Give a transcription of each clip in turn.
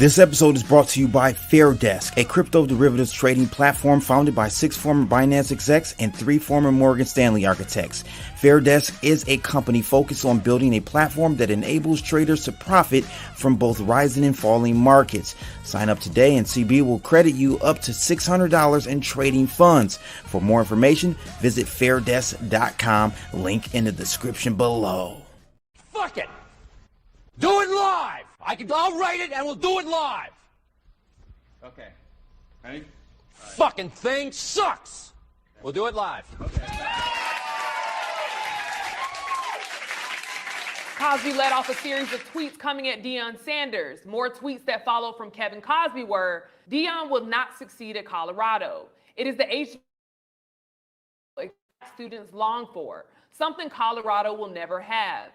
This episode is brought to you by FairDesk, a crypto derivatives trading platform founded by 6 former Binance execs and 3 former Morgan Stanley architects. FairDesk is a company focused on building a platform that enables traders to profit from both rising and falling markets. Sign up today and CB will credit you up to $600 in trading funds. For more information, visit fairdesk.com, link in the description below. Fuck it! Do it live! I'll write it and we'll do it live! Okay. Ready? Fucking thing sucks! We'll do it live. Okay. Cosby led off a series of tweets coming at Deion Sanders. More tweets that followed from Kevin Cosby were, Deion will not succeed at Colorado. It is the HBCU students long for, something Colorado will never have.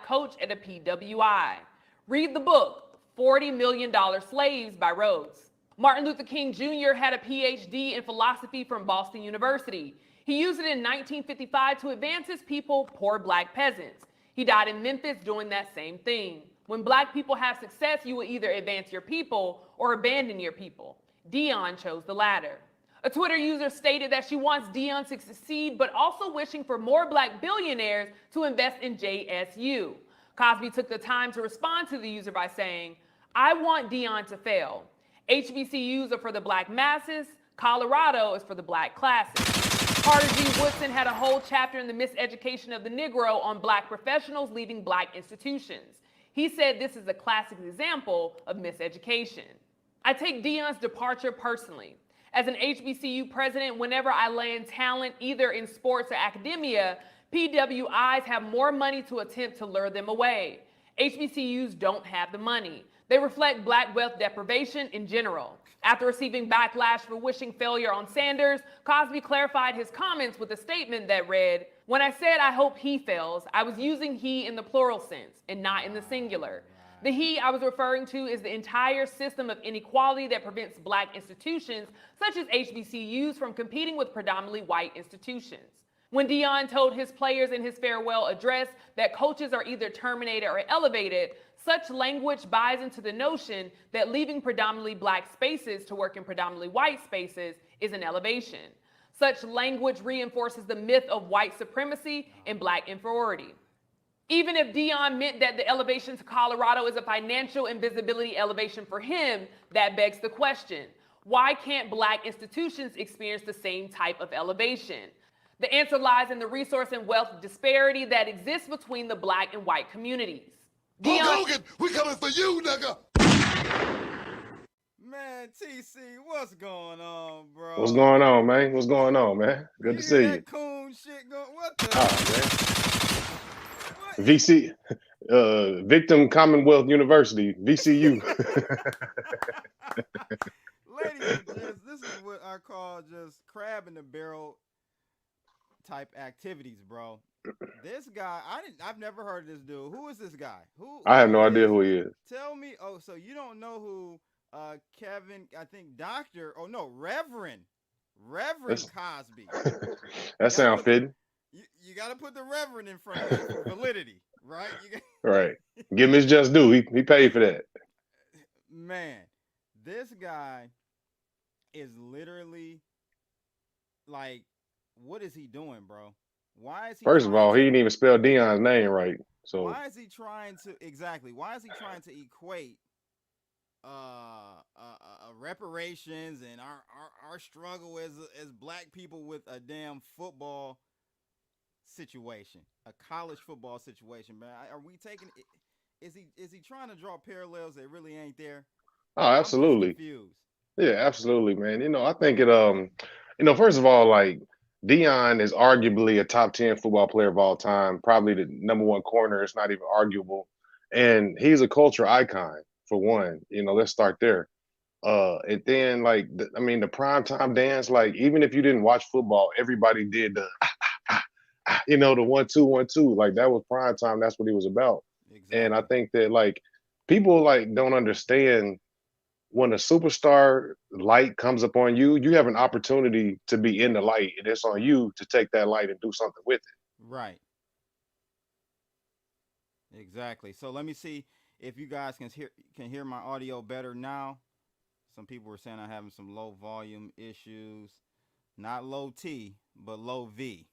Coach at a PWI. Read the book, $40 Million Slaves by Rhodes. Martin Luther King Jr. had a PhD in philosophy from Boston University. He used it in 1955 to advance his people, poor black peasants. He died in Memphis doing that same thing. When black people have success, you will either advance your people or abandon your people. Deion chose the latter. A Twitter user stated that she wants Deion to succeed, but also wishing for more black billionaires to invest in JSU. Cosby took the time to respond to the user by saying, I want Deion to fail. HBCUs are for the black masses. Colorado is for the black classes. Carter G. Woodson had a whole chapter in The Miseducation of the Negro on black professionals leaving black institutions. He said this is a classic example of miseducation. I take Deion's departure personally. As an HBCU president, whenever I land talent either in sports or academia, PWIs have more money to attempt to lure them away. HBCUs don't have the money. They reflect black wealth deprivation in general. After receiving backlash for wishing failure on Sanders, Cosby clarified his comments with a statement that read, when I said I hope he fails, I was using he in the plural sense and not in the singular. The he I was referring to is the entire system of inequality that prevents black institutions, such as HBCUs, from competing with predominantly white institutions. When Deion told his players in his farewell address that coaches are either terminated or elevated, such language buys into the notion that leaving predominantly black spaces to work in predominantly white spaces is an elevation. Such language reinforces the myth of white supremacy and black inferiority. Even if Deion meant that the elevation to Colorado is a financial and visibility elevation for him, that begs the question, why can't black institutions experience the same type of elevation? The answer lies in the resource and wealth disparity that exists between the black and white communities. Hogan, we coming for you, nigga! Man, TC, what's going on, bro? What's going on, man? What's going on, man? Good to see you. That coon shit going. What the? Oh, man. VC, Victim Commonwealth University, VCU. Ladies and gents, this is what I call just crab in the barrel type activities, bro. This guy, I've never heard of this dude. Who is this guy? I have no idea who he is. Tell me. Oh, so you don't know who Kevin? I think Reverend Cosby. That sounds fitting. You got to put the Reverend in front of it for validity, right? Right. Give him his just due. He paid for that. Man, this guy is literally like, what is he doing, bro? Why is he? First of all, he didn't even spell Deion's name right. So why is he trying to equate reparations and our struggle as black people with a damn football situation, a college football situation, man? Are we taking? Is he trying to draw parallels that really ain't there? Oh, absolutely. I'm confused. Yeah, absolutely, man. I think it. First of all, like Deion is arguably a top 10 football player of all time, probably the number 1 corner. It's not even arguable, and he's a culture icon for one. Let's start there. And then the primetime dance. Like even if you didn't watch football, everybody did the. The 1-2, 1-2, like that was prime time. That's what he was about. Exactly. And I think that people don't understand when a superstar light comes upon you, you have an opportunity to be in the light, and it's on you to take that light and do something with it. Right. Exactly. So let me see if you guys can hear my audio better now. Some people were saying I'm having some low volume issues. Not low T, but low V.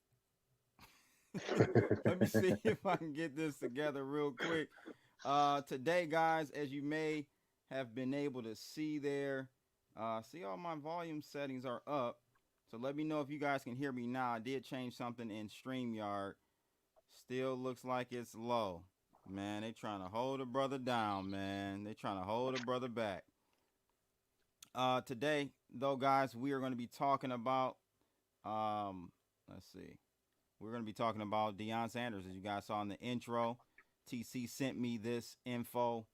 Let me see if I can get this together real quick. Today, guys, as you may have been able to see there, see all my volume settings are up. So let me know if you guys can hear me now. I did change something in StreamYard. Still looks like it's low. Man, they trying to hold a brother down, man. They trying to hold a brother back. Today, though, guys, we are going to be talking about, let's see. We're going to be talking about Deion Sanders. As you guys saw in the intro, TC sent me this info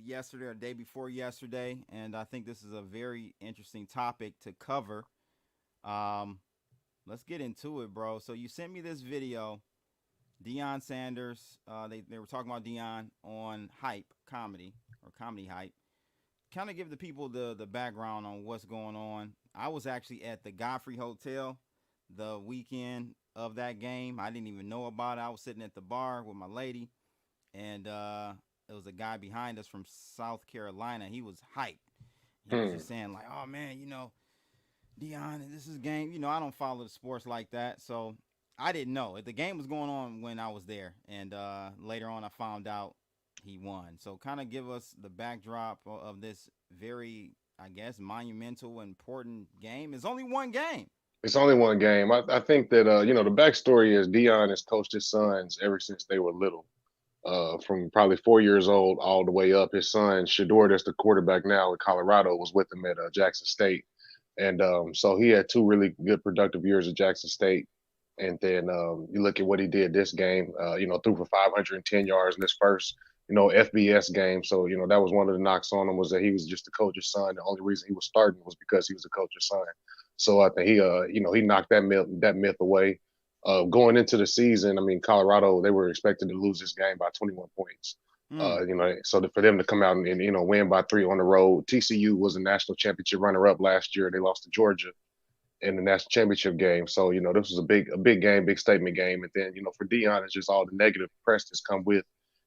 yesterday or day before yesterday, and I think this is a very interesting topic to cover. Let's get into it, bro. So you sent me this video, Deion Sanders. They were talking about Deion on Hype Comedy or Comedy Hype. Kind of give the people the background on what's going on. I was actually at the Godfrey Hotel the weekend of that game. I didn't even know about it. I was sitting at the bar with my lady, and there was a guy behind us from South Carolina. He was hyped. He was just saying like, "Oh man, you know, Deion, this is game." You know, I don't follow the sports like that, so I didn't know. The game was going on when I was there, and later on I found out he won. So kind of give us the backdrop of this very, I guess, monumental, important game. It's only one game. It's only one game. I think that, you know, the backstory is Deion has coached his sons ever since they were little, from probably 4 years old all the way up. His son, Shador, that's the quarterback now in Colorado, was with him at Jackson State. And so he had 2 really good productive years at Jackson State. And then you look at what he did this game, you know, threw for 510 yards in this first, you know, FBS game. So, you know, that was one of the knocks on him, was that he was just the coach's son. The only reason he was starting was because he was the coach's son. So I think he, you know, he knocked that myth away. Going into the season, I mean, Colorado, they were expected to lose this game by 21 points. You know, so for them to come out and, you know, win by 3 on the road. TCU was a national championship runner-up last year. They lost to Georgia in the national championship game. So, you know, this was a big game, big statement game. And then, you know, for Deion, it's just all the negative press that's come with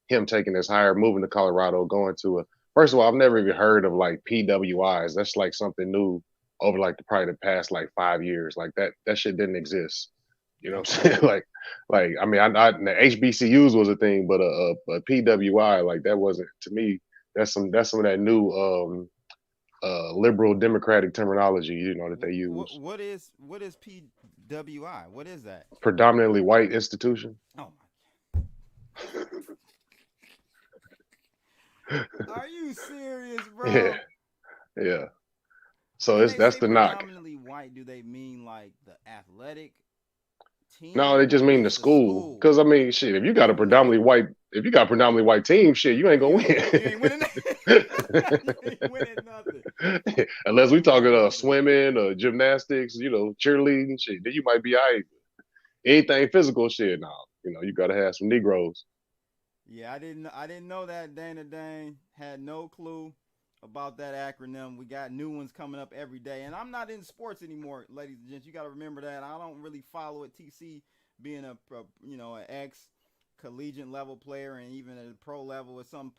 him taking this hire, moving to Colorado, going to first of all, I've never even heard of like PWIs. That's like something new over like probably the past like 5 years. Like that shit didn't exist. You know what I'm saying? like I mean, I the HBCUs was a thing, but a PWI, like that wasn't, to me. That's some of that new liberal democratic terminology, you know, that they use. What is PWI? What is that? Predominantly white institution. Oh my. Are you serious, bro? Yeah. So that's the knock. Predominantly white. Do they mean like the athletic team? No, they just mean the school. Because I mean, shit, if you got a predominantly white team, shit, you ain't gonna win. You ain't winning nothing. You ain't winning nothing. Unless we talking swimming or gymnastics, you know, cheerleading, shit. Then you might be all right. Anything physical, shit, no. You know, you gotta have some Negroes. Yeah, I didn't know that. Dana Dane had no clue about that acronym. We got new ones coming up every day, and I'm not in sports anymore, ladies and gents. You got to remember that. I don't really follow it. TC being an ex collegiate level player and even at a pro level at some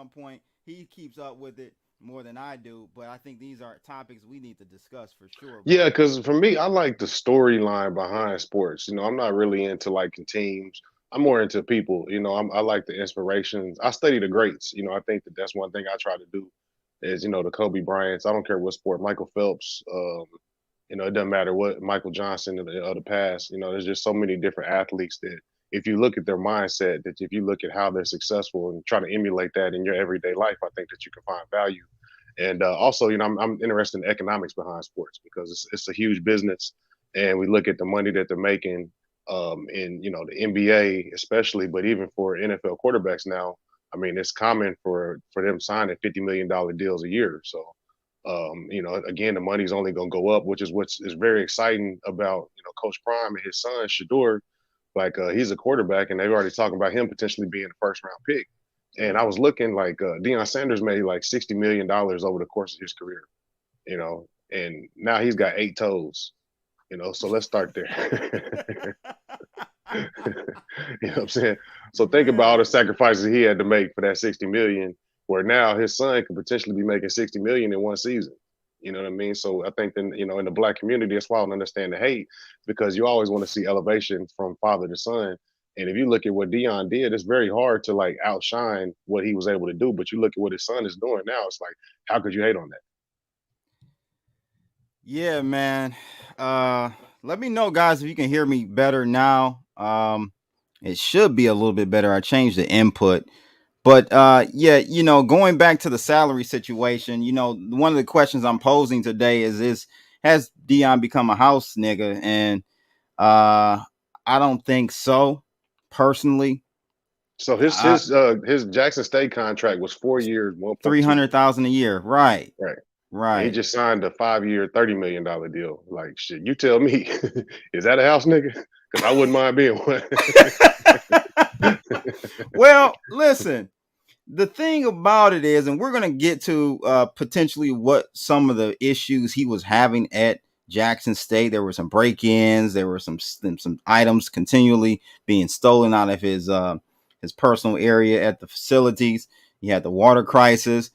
point, he keeps up with it more than I do. But I think these are topics we need to discuss for sure. Yeah, because for me, I like the storyline behind sports. You know, I'm not really into liking teams. I'm more into people. You know, I like the inspirations. I study the greats. You know, I think that's one thing I try to do is, you know, the Kobe Bryants. I don't care what sport. Michael Phelps. You know, it doesn't matter what. Michael Johnson of the past. You know, there's just so many different athletes that if you look at their mindset, that if you look at how they're successful and try to emulate that in your everyday life, I think that you can find value. And also, you know, I'm interested in the economics behind sports because it's a huge business, and we look at the money that they're making. In, you know, the NBA especially, but even for NFL quarterbacks now, I mean, it's common for them signing $50 million deals a year. So, you know, again, the money's only going to go up, which is what's very exciting about, you know, Coach Prime and his son Shador. Like he's a quarterback, and they've already talking about him potentially being a first round pick. And I was looking like Deion Sanders made like $60 million over the course of his career, you know, and now he's got 8 toes. You know, so let's start there. You know what I'm saying? So think about all the sacrifices he had to make for that 60 million, where now his son could potentially be making 60 million in one season. You know what I mean? So I think then, you know, in the black community, that's why I don't understand the hate, because you always want to see elevation from father to son. And if you look at what Deion did, it's very hard to like outshine what he was able to do. But you look at what his son is doing now, it's like, how could you hate on that? Yeah, man. Let me know, guys, if you can hear me better now. It should be a little bit better. I changed the input. But yeah, you know, going back to the salary situation, you know, one of the questions I'm posing today is has Deion become a house nigga? And I don't think so, personally. So his Jackson State contract was 4 years, 1.2 million. $300,000 a year, right? Right. And he Right. just signed a 5-year, $30 million deal. Like, shit, you tell me, is that a house nigga? Because I wouldn't mind being one. Well, listen, the thing about it is, and we're going to get to potentially what some of the issues he was having at Jackson State. There were some break-ins. There were some items continually being stolen out of his personal area at the facilities. He had the water crisis.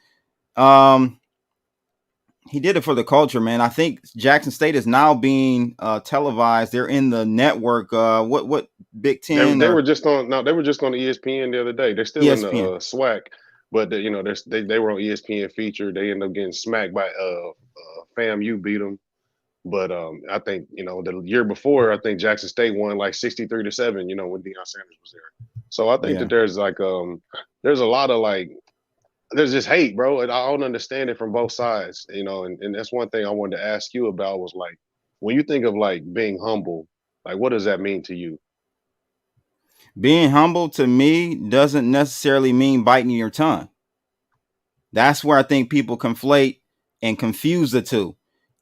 He did it for the culture, man. I think Jackson State is now being televised. They're in the network. What Big Ten? They were just on. No, they were just on ESPN the other day. They're still in the ESPN. SWAC, but you know they were on ESPN featured. They ended up getting smacked by FAMU beat them. But I think, you know, the year before, I think Jackson State won like 63-7. You know, when Deion Sanders was there. So I think that there's like there's a lot of like, there's just hate, bro. And I don't understand it from both sides, you know. And that's one thing I wanted to ask you about was like, when you think of like being humble, like what does that mean to you? Being humble to me doesn't necessarily mean biting your tongue. That's where I think people conflate and confuse the two.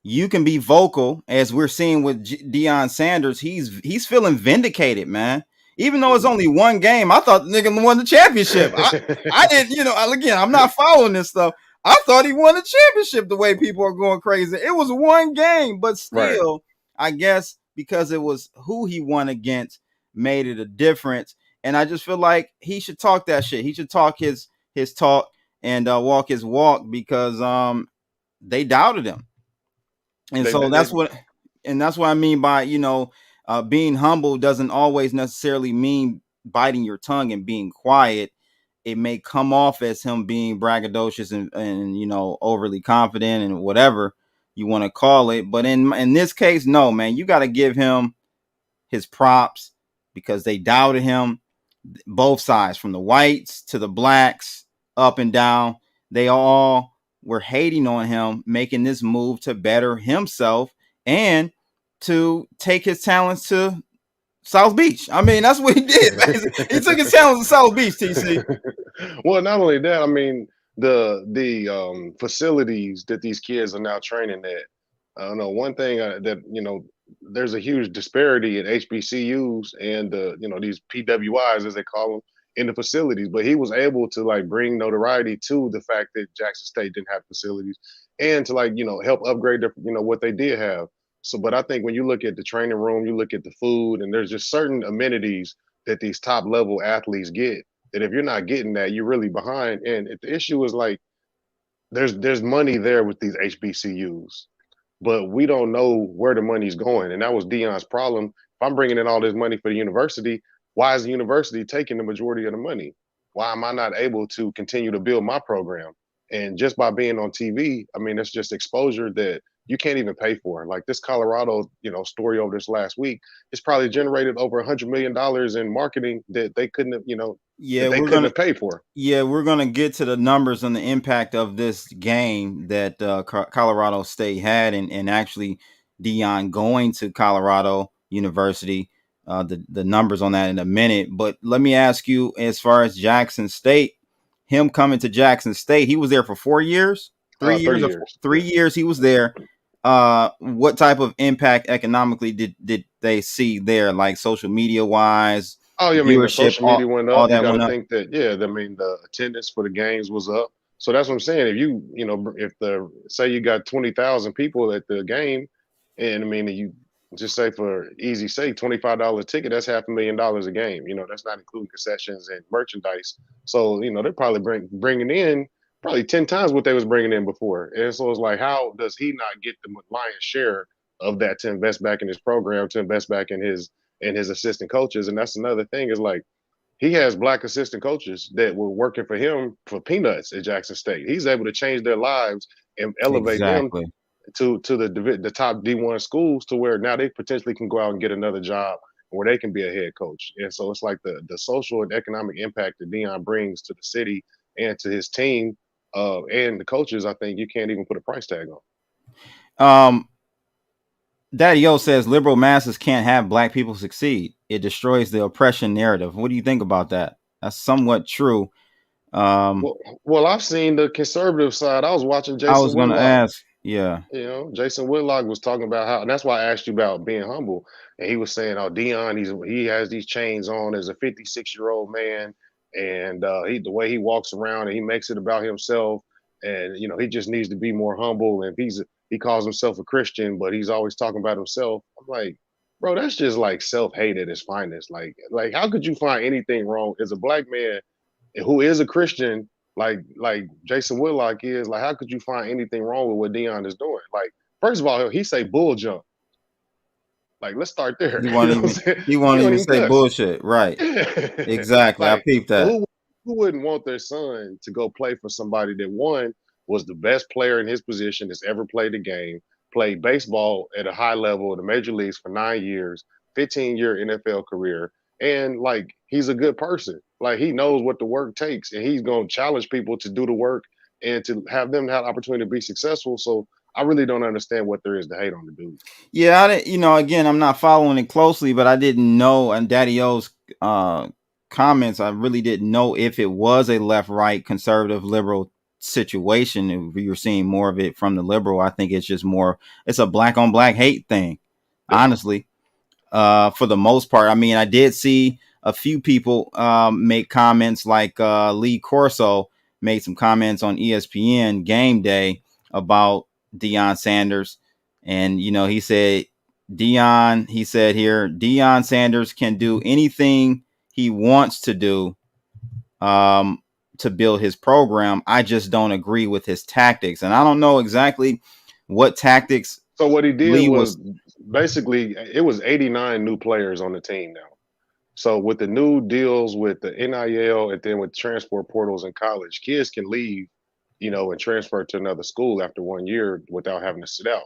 You can be vocal, as we're seeing with Deion Sanders. He's feeling vindicated, man. Even though it's only one game, I thought the nigga won the championship. I didn't, you know, again, I'm not following this stuff. I thought he won the championship the way people are going crazy. It was one game, but still, right. I guess because it was who he won against made it a difference. And I just feel like he should talk that shit. He should talk his talk and walk his walk, because they doubted him. And that's what I mean by, you know, being humble doesn't always necessarily mean biting your tongue and being quiet. It may come off as him being braggadocious and you know, overly confident and whatever you want to call it. But in this case, no, man, you got to give him his props, because they doubted him. Both sides, from the whites to the blacks, up and down, they all were hating on him, making this move to better himself and to take his talents to South Beach. I mean, that's what he did. He took his talents to South Beach, TC. Well, not only that, I mean, the facilities that these kids are now training at. I don't know, one thing that, you know, there's a huge disparity in HBCUs and you know, these PWIs, as they call them, in the facilities. But he was able to like bring notoriety to the fact that Jackson State didn't have facilities, and to like, you know, help upgrade the, you know, what they did have. So, but I think when you look at the training room, you look at the food, and there's just certain amenities that these top level athletes get, that if you're not getting that, you're really behind. And the issue is like, there's money there with these HBCUs, but we don't know where the money's going. And that was Deion's problem. If I'm bringing in all this money for the university, why is the university taking the majority of the money? Why am I not able to continue to build my program? And just by being on TV, I mean, it's just exposure that you can't even pay for. Like this Colorado, you know, story over this last week, it's probably generated over $100 million in marketing that they couldn't have, you know, they couldn't have paid for. Yeah, we're going to get to the numbers and the impact of this game that Colorado State had, and actually Deion going to Colorado University, the numbers on that in a minute. But let me ask you, as far as Jackson State, him coming to Jackson State, he was there for 4 years, 3 years, 3 years he was there. What type of impact economically did they see there, like social media wise? Oh, yeah, I mean, the social media went up. You got to think that, yeah, I mean, the attendance for the games was up. So that's what I'm saying. If you know, if say you got 20,000 people at the game, and I mean, just say for easy sake, $25 ticket, that's $500,000 a game. That's not including concessions and merchandise. So, they're probably bringing in probably 10 times what they was bringing in before. And so it's like, how does he not get the lion's share of that to invest back in his program, to invest back in his assistant coaches? And that's another thing is like, he has black assistant coaches that were working for him for peanuts at Jackson State. He's able to change their lives and elevate them Exactly. to the top D1 schools, to where now they potentially can go out and get another job where they can be a head coach. And so it's like the social and economic impact that Deion brings to the city and to his team, and the coaches, I think you can't even put a price tag on. Daddy O says liberal masses can't have black people succeed. It destroys the oppression narrative. What do you think about that? That's somewhat true. Well, I've seen the conservative side. I was watching I was Jason going to Whitlock. ask, yeah. Jason Whitlock was talking about how, and that's why I asked you about being humble. And he was saying, "Oh, Deion, he has these chains on as a 56-year-old man, and the way he walks around and he makes it about himself, and he just needs to be more humble. And he calls himself a Christian, but he's always talking about himself." I'm like, bro, that's just like self-hate at its finest. Like how could you find anything wrong as a black man who is a Christian, like Jason Whitlock is? Like, how could you find anything wrong with what Deion is doing? Like, first of all, he say bull jump. Like, let's start there. He won't even say cuss. bullshit. Right. Exactly. Like, I peeped that. Who wouldn't want their son to go play for somebody that, one, was the best player in his position that's ever played the game, played baseball at a high level in the major leagues for 9 years, 15-year NFL career, and like, he's a good person. Like, he knows what the work takes, and he's going to challenge people to do the work and to have them have the opportunity to be successful. So I really don't understand what there is to hate on the dude. Yeah, again, I'm not following it closely, but I didn't know, and Daddy O's comments, I really didn't know if it was a left-right conservative liberal situation. If you're seeing more of it from the liberal, I think it's just more, it's a black on black hate thing, honestly. For the most part. I mean, I did see a few people make comments, like Lee Corso made some comments on ESPN Game Day about Deion Sanders. And, he said, Deion Sanders can do anything he wants to do to build his program. I just don't agree with his tactics. And I don't know exactly what tactics. So what he did was basically, it was 89 new players on the team now. So with the new deals with the NIL and then with transport portals in college, kids can leave, and transfer to another school after 1 year without having to sit out.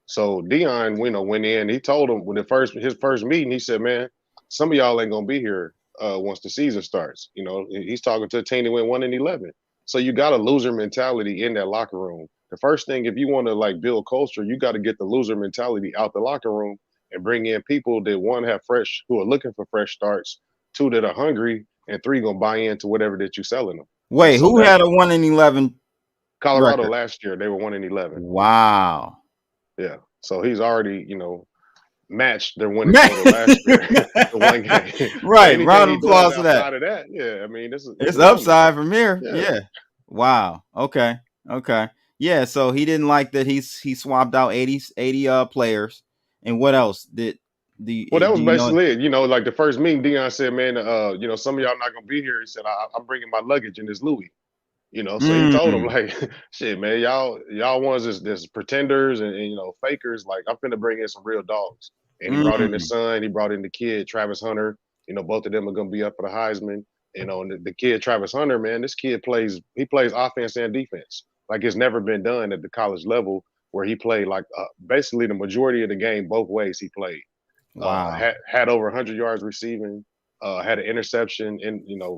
So Deion, went in. He told them when his first meeting, he said, "Man, some of y'all ain't gonna be here once the season starts." He's talking to a team that went 1-11. So you got a loser mentality in that locker room. The first thing, if you want to like build culture, you got to get the loser mentality out the locker room and bring in people that, one, who are looking for fresh starts, two, that are hungry, and three, gonna buy into whatever that you're selling them. Wait, so who had a 1-11? Colorado record? Last year, they were 1-11. Wow. Yeah. So he's already, matched their winning total last year the one game. Right. Round of applause for that. Outside of that, yeah. I mean, it's upside from here. Yeah. Wow. Okay. Yeah. So he didn't like that he swapped out 80 players. And what else did well, that was basically it. Like the first meeting, Deion said, "Man, some of y'all not gonna be here." He said, "I'm bringing my luggage in this Louis." So he told him, like, "Shit, man, y'all ones that's pretenders and fakers. Like, I'm finna bring in some real dogs." And he brought in his son. He brought in the kid, Travis Hunter. Both of them are gonna be up for the Heisman. And the kid, Travis Hunter, man, this kid plays offense and defense. Like, it's never been done at the college level, where he played like basically the majority of the game both ways he played. Wow. Had over 100 yards receiving. Had an interception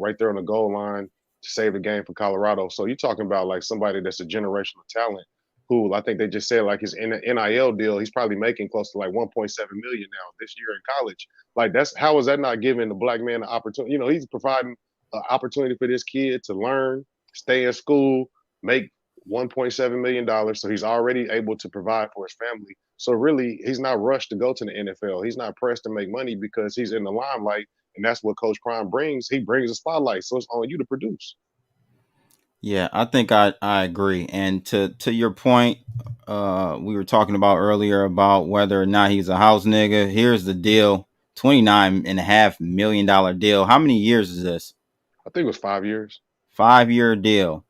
right there on the goal line to save the game for Colorado. So you're talking about like somebody that's a generational talent, who I think they just said, like, his NIL deal, he's probably making close to like 1.7 million now this year in college. Like, how is that not giving the black man an opportunity? He's providing an opportunity for this kid to learn, stay in school, make $1.7 million. So he's already able to provide for his family. So really, he's not rushed to go to the NFL. He's not pressed to make money because he's in the limelight. And that's what Coach Prime brings. He brings a spotlight. So it's on you to produce. Yeah, I think I agree. And to your point, we were talking about earlier about whether or not he's a house nigga. Here's the deal: $29.5 million deal. How many years is this? I think it was 5 years. 5 year deal.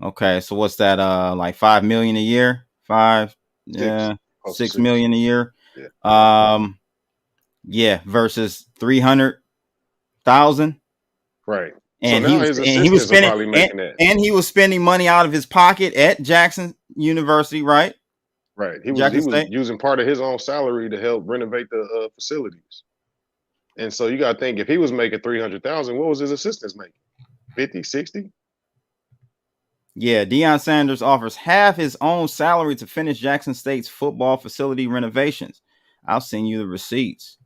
Okay, so what's that? Like 5 million a year? Five, Six. yeah, Close to 6 six. million a year. Yeah. Yeah, versus 300,000. Right. So And now his he was assistants are spending probably making that. and he was spending money out of his pocket at Jackson University, right? Right. He Jackson was State. using part of his own salary to help renovate the facilities. And so you got to think if he was making 300,000, what was his assistants making? 50, 60? Yeah, Deion Sanders offers half his own salary to finish Jackson State's football facility renovations. I'll send you the receipts,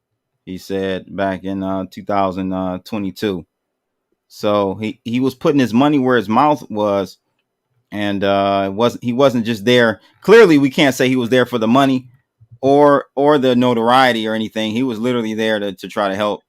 he said back in 2022. So he was putting his money where his mouth was, and he wasn't just there. Clearly, we can't say he was there for the money or the notoriety or anything. He was literally there to try to help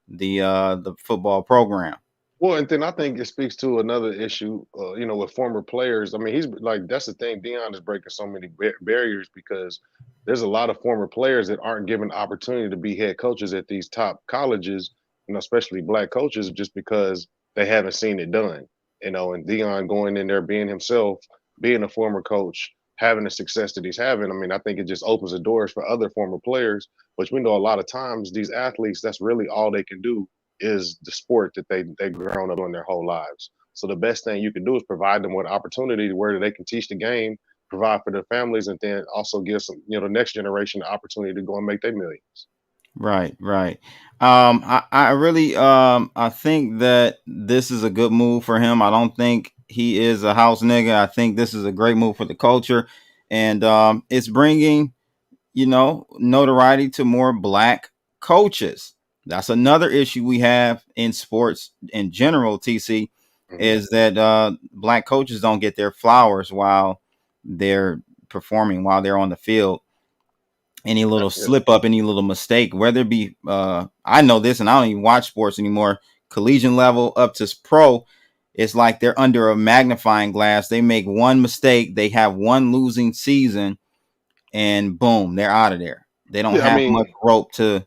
the football program. Well, and then I think it speaks to another issue, with former players. I mean, he's like, that's the thing. Deion is breaking so many barriers because there's a lot of former players that aren't given the opportunity to be head coaches at these top colleges, especially black coaches, just because they haven't seen it done. And Deion going in there, being himself, being a former coach, having the success that he's having. I mean, I think it just opens the doors for other former players, which we know a lot of times these athletes, that's really all they can do is the sport that they've grown up doing their whole lives. So the best thing you can do is provide them with opportunity where they can teach the game, provide for their families, and then also give some, the next generation the opportunity to go and make their millions. Right, right. I really I think that this is a good move for him. I don't think he is a house nigga. I think this is a great move for the culture, and it's bringing notoriety to more black coaches. That's another issue we have in sports in general, TC, is that black coaches don't get their flowers while they're performing, while they're on the field. Any little slip up, any little mistake, whether it be I know this, and I don't even watch sports anymore, collegiate level up to pro, it's like they're under a magnifying glass. They make one mistake, they have one losing season, and boom, they're out of there. They don't have much rope to.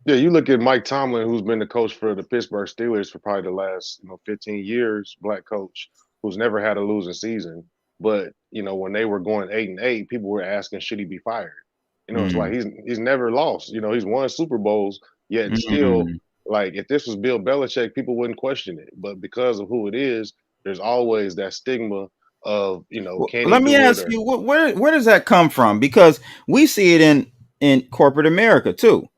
Yeah, you look at Mike Tomlin, who's been the coach for the Pittsburgh Steelers for probably the last 15 years, black coach who's never had a losing season. But when they were going 8-8, people were asking, should he be fired? It's like he's never lost. He's won Super Bowls, yet still, like, if this was Bill Belichick, people wouldn't question it. But because of who it is, there's always that stigma of can Let he me do ask it? you, where does that come from? Because we see it in corporate America too.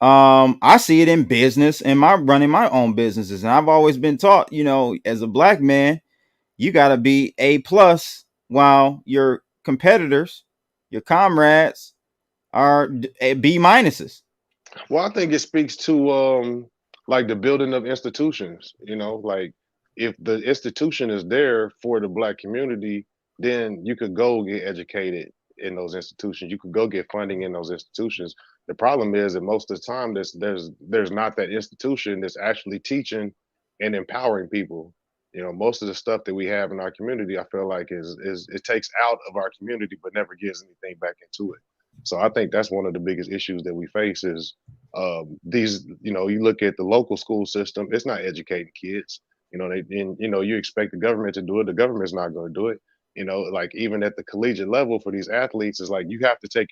I see it in business and running my own businesses, and I've always been taught, as a black man, you got to be A+, while your competitors, your comrades, are B minuses. Well, I think it speaks to like the building of institutions. Like if the institution is there for the black community, then you could go get educated in those institutions. You could go get funding in those institutions. The problem is that most of the time there's not that institution that's actually teaching and empowering people. Most of the stuff that we have in our community, I feel like is it takes out of our community but never gives anything back into it. So I think that's one of the biggest issues that we face is these, you look at the local school system, it's not educating kids. You expect the government to do it. The government's not going to do it. Like even at the collegiate level for these athletes, is like you have to take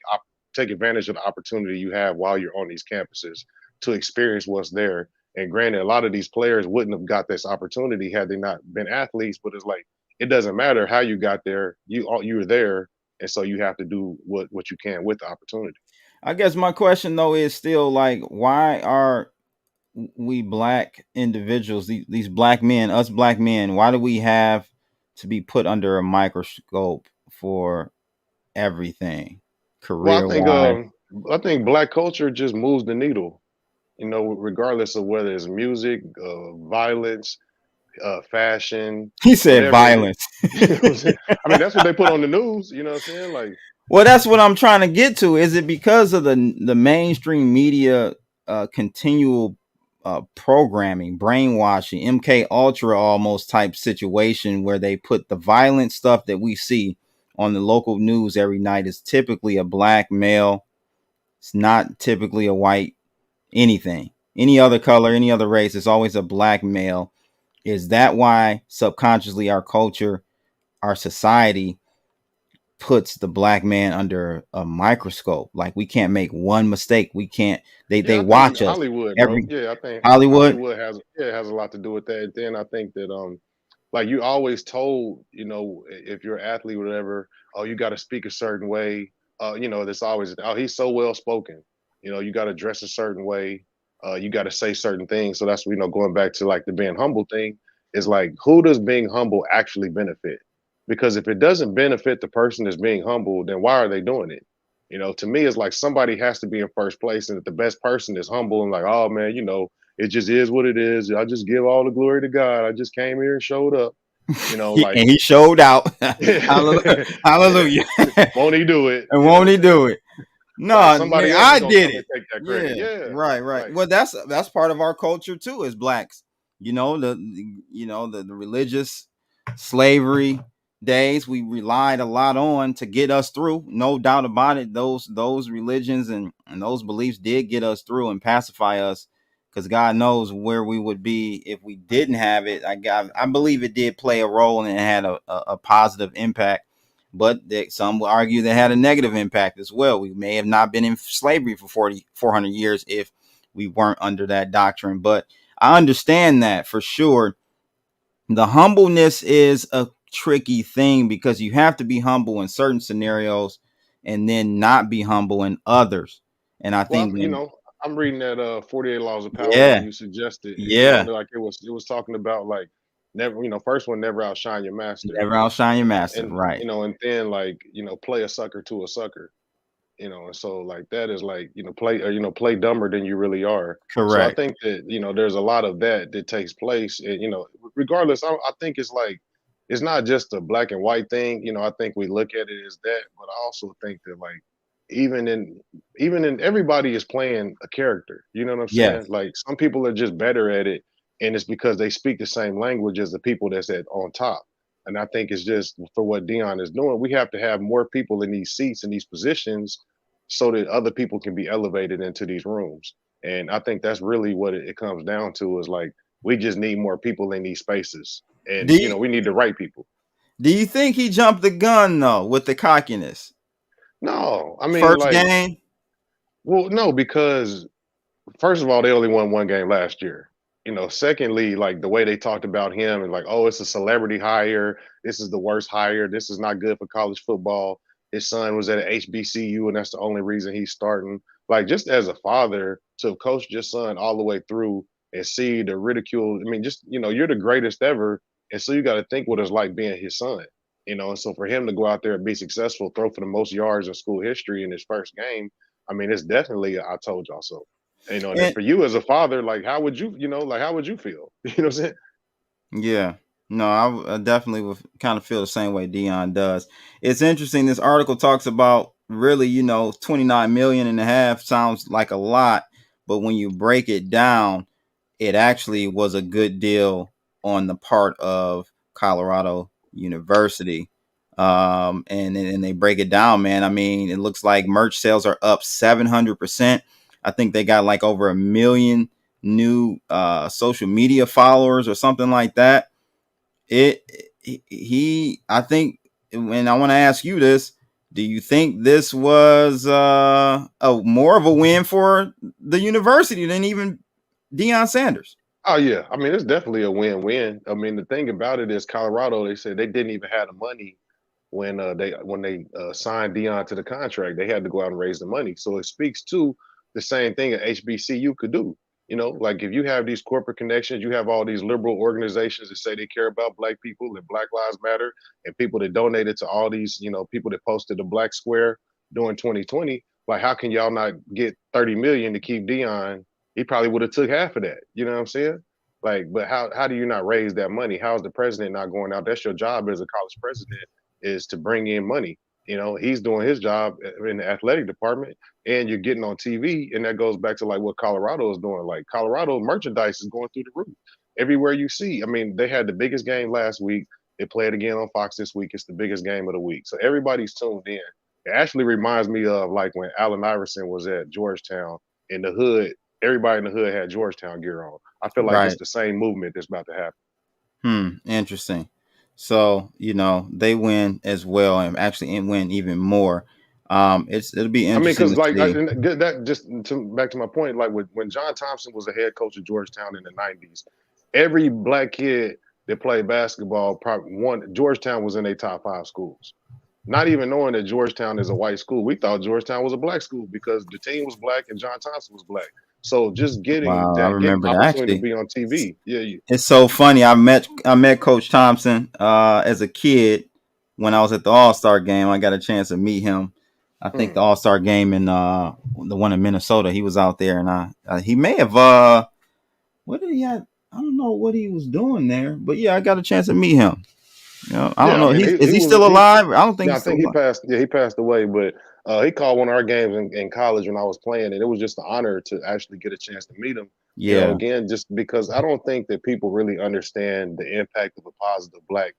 advantage of the opportunity you have while you're on these campuses to experience what's there. And granted, a lot of these players wouldn't have got this opportunity had they not been athletes. But it's like it doesn't matter how you got there. You're there, and so you have to do what you can with the opportunity. I guess my question though is still like, why are we black individuals, these black men, us black men, why do we have to be put under a microscope for everything, Well, career wise? I think black culture just moves the needle. Regardless of whether it's music, violence, fashion, He said whatever it violence. is. I mean, that's what they put on the news. You know what I'm saying? Like, Well, that's what I'm trying to get to. Is it because of the mainstream media continual programming, brainwashing, MK Ultra almost type situation where they put the violent stuff that we see on the local news every night is typically a black male. It's not typically a white anything, any other color, any other race. It's always a black male. Is that why subconsciously our culture, our society puts the black man under a microscope? Like we can't make one mistake. We can't. They Yeah, I think watch us Hollywood, bro. every Yeah, I think Hollywood. Hollywood has a lot to do with that. And then I think that like you always told, if you're an athlete or whatever, oh, you got to speak a certain way. There's always, oh, he's so well spoken. You got to dress a certain way. You got to say certain things. So that's going back to like the being humble thing. Is like, who does being humble actually benefit? Because if it doesn't benefit the person that's being humble, then why are they doing it? To me, it's like somebody has to be in first place, and if the best person is humble and like, oh man, it just is what it is. I just give all the glory to God. I just came here and showed up. Like, And he showed out. Hallelujah. Hallelujah. Won't he do it? And won't he do it? No, Like somebody man, else I is gonna did come and it. take that credit. Yeah, Right. right. Well, that's part of our culture too, as blacks. The religious slavery days we relied a lot on to get us through. No doubt about it. Those religions and those beliefs did get us through and pacify us, because God knows where we would be if we didn't have it. I believe it did play a role and it had a positive impact. But some will argue that had a negative impact as well. We may have not been in slavery for 400 years if we weren't under that doctrine. But I understand that for sure. The humbleness is a tricky thing because you have to be humble in certain scenarios and then not be humble in others. And I think, I'm reading that 48 Laws of Power yeah, that you suggested. yeah, Like it was talking about like never, first one, never outshine your master. never outshine your master. And Right. and then like, play a sucker to a sucker. And so like that is like, play dumber than you really are. So I Correct. think that, there's a lot of that takes place. And, regardless, I think it's like, it's not just a black and white thing. I think we look at it as that, but I also think that like, even in everybody is playing a character. You know what I'm saying? Yes. Like some people are just better at it. And it's because they speak the same language as the people that's on top. And I think it's just for what Deion is doing, we have to have more people in these seats in these positions so that other people can be elevated into these rooms. And I think that's really what it comes down to is like, we just need more people in these spaces. And, we need the right people. Do you think he jumped the gun though with the cockiness? No, I mean, First like, game? well, no, because first of all, they only won one game last year. Secondly, like the way they talked about him and like, oh, it's a celebrity hire. This is the worst hire. This is not good for college football. His son was at an HBCU, and that's the only reason he's starting. Like, just as a father to have coached your son all the way through and see the ridicule. I mean, just, you're the greatest ever. And so you got to think what it's like being his son, and so for him to go out there and be successful, throw for the most yards in school history in his first game, I mean, it's definitely, I told y'all so. And then for you as a father, like, how would you, how would you feel? You know what I'm saying? Yeah. No, I definitely would kind of feel the same way Deion does. It's interesting. This article talks about really, 29 million and a half sounds like a lot, but when you break it down, it actually was a good deal on the part of Colorado University. And they break it down, man. I mean, it looks like merch sales are up 700%. I think they got like over 1 million new social media followers or something like that. I think, and I want to ask you this: do you think this was more of a win for the university than even Deion Sanders? Oh yeah, I mean, it's definitely a win-win. I mean, the thing about it is Colorado, they said they didn't even have the money when they signed Deion to the contract. They had to go out and raise the money. So it speaks to the same thing an HBCU could do. Like if you have these corporate connections, you have all these liberal organizations that say they care about Black people and Black Lives Matter, and people that donated to all these, people that posted the Black Square during 2020. Like, how can y'all not get 30 million to keep Deion? He probably would have took half of that. You know what I'm saying? Like, but how do you not raise that money? How is the president not going out? That's your job as a college president, is to bring in money. He's doing his job in the athletic department, and you're getting on TV, and that goes back to like what Colorado is doing. Like Colorado merchandise is going through the roof everywhere you see. I mean, they had the biggest game last week. They play it again on Fox this week. It's the biggest game of the week, so everybody's tuned in. It actually reminds me of like when Allen Iverson was at Georgetown in the hood. Everybody in the hood had Georgetown gear on. I feel like Right. it's the same movement that's about to happen. Interesting. So, they win as well and actually win even more. It'll be I mean, interesting because to like see. that just back to my point, like when John Thompson was the head coach of Georgetown in the '90s, every black kid that played basketball Georgetown was in their top 5 schools. Not even knowing that Georgetown is a white school, we thought Georgetown was a black school because the team was black and John Thompson was black. So just getting Wow, I that remember that. opportunity to Actually, be on TV, it's so funny. I met Coach Thompson as a kid when I was at the All-Star game. I got a chance to meet him. I think the All-Star game in the one in Minnesota. He was out there, and he may have what did he have? I don't know what he was doing there, but yeah, I got a chance to meet him. I don't know. I mean, Is he still alive? I don't think Yeah, I he's still think he alive. passed. Yeah, he passed away. But he called one of our games in college when I was playing, and it was just an honor to actually get a chance to meet him. Yeah, Again, just because I don't think that people really understand the impact of a positive black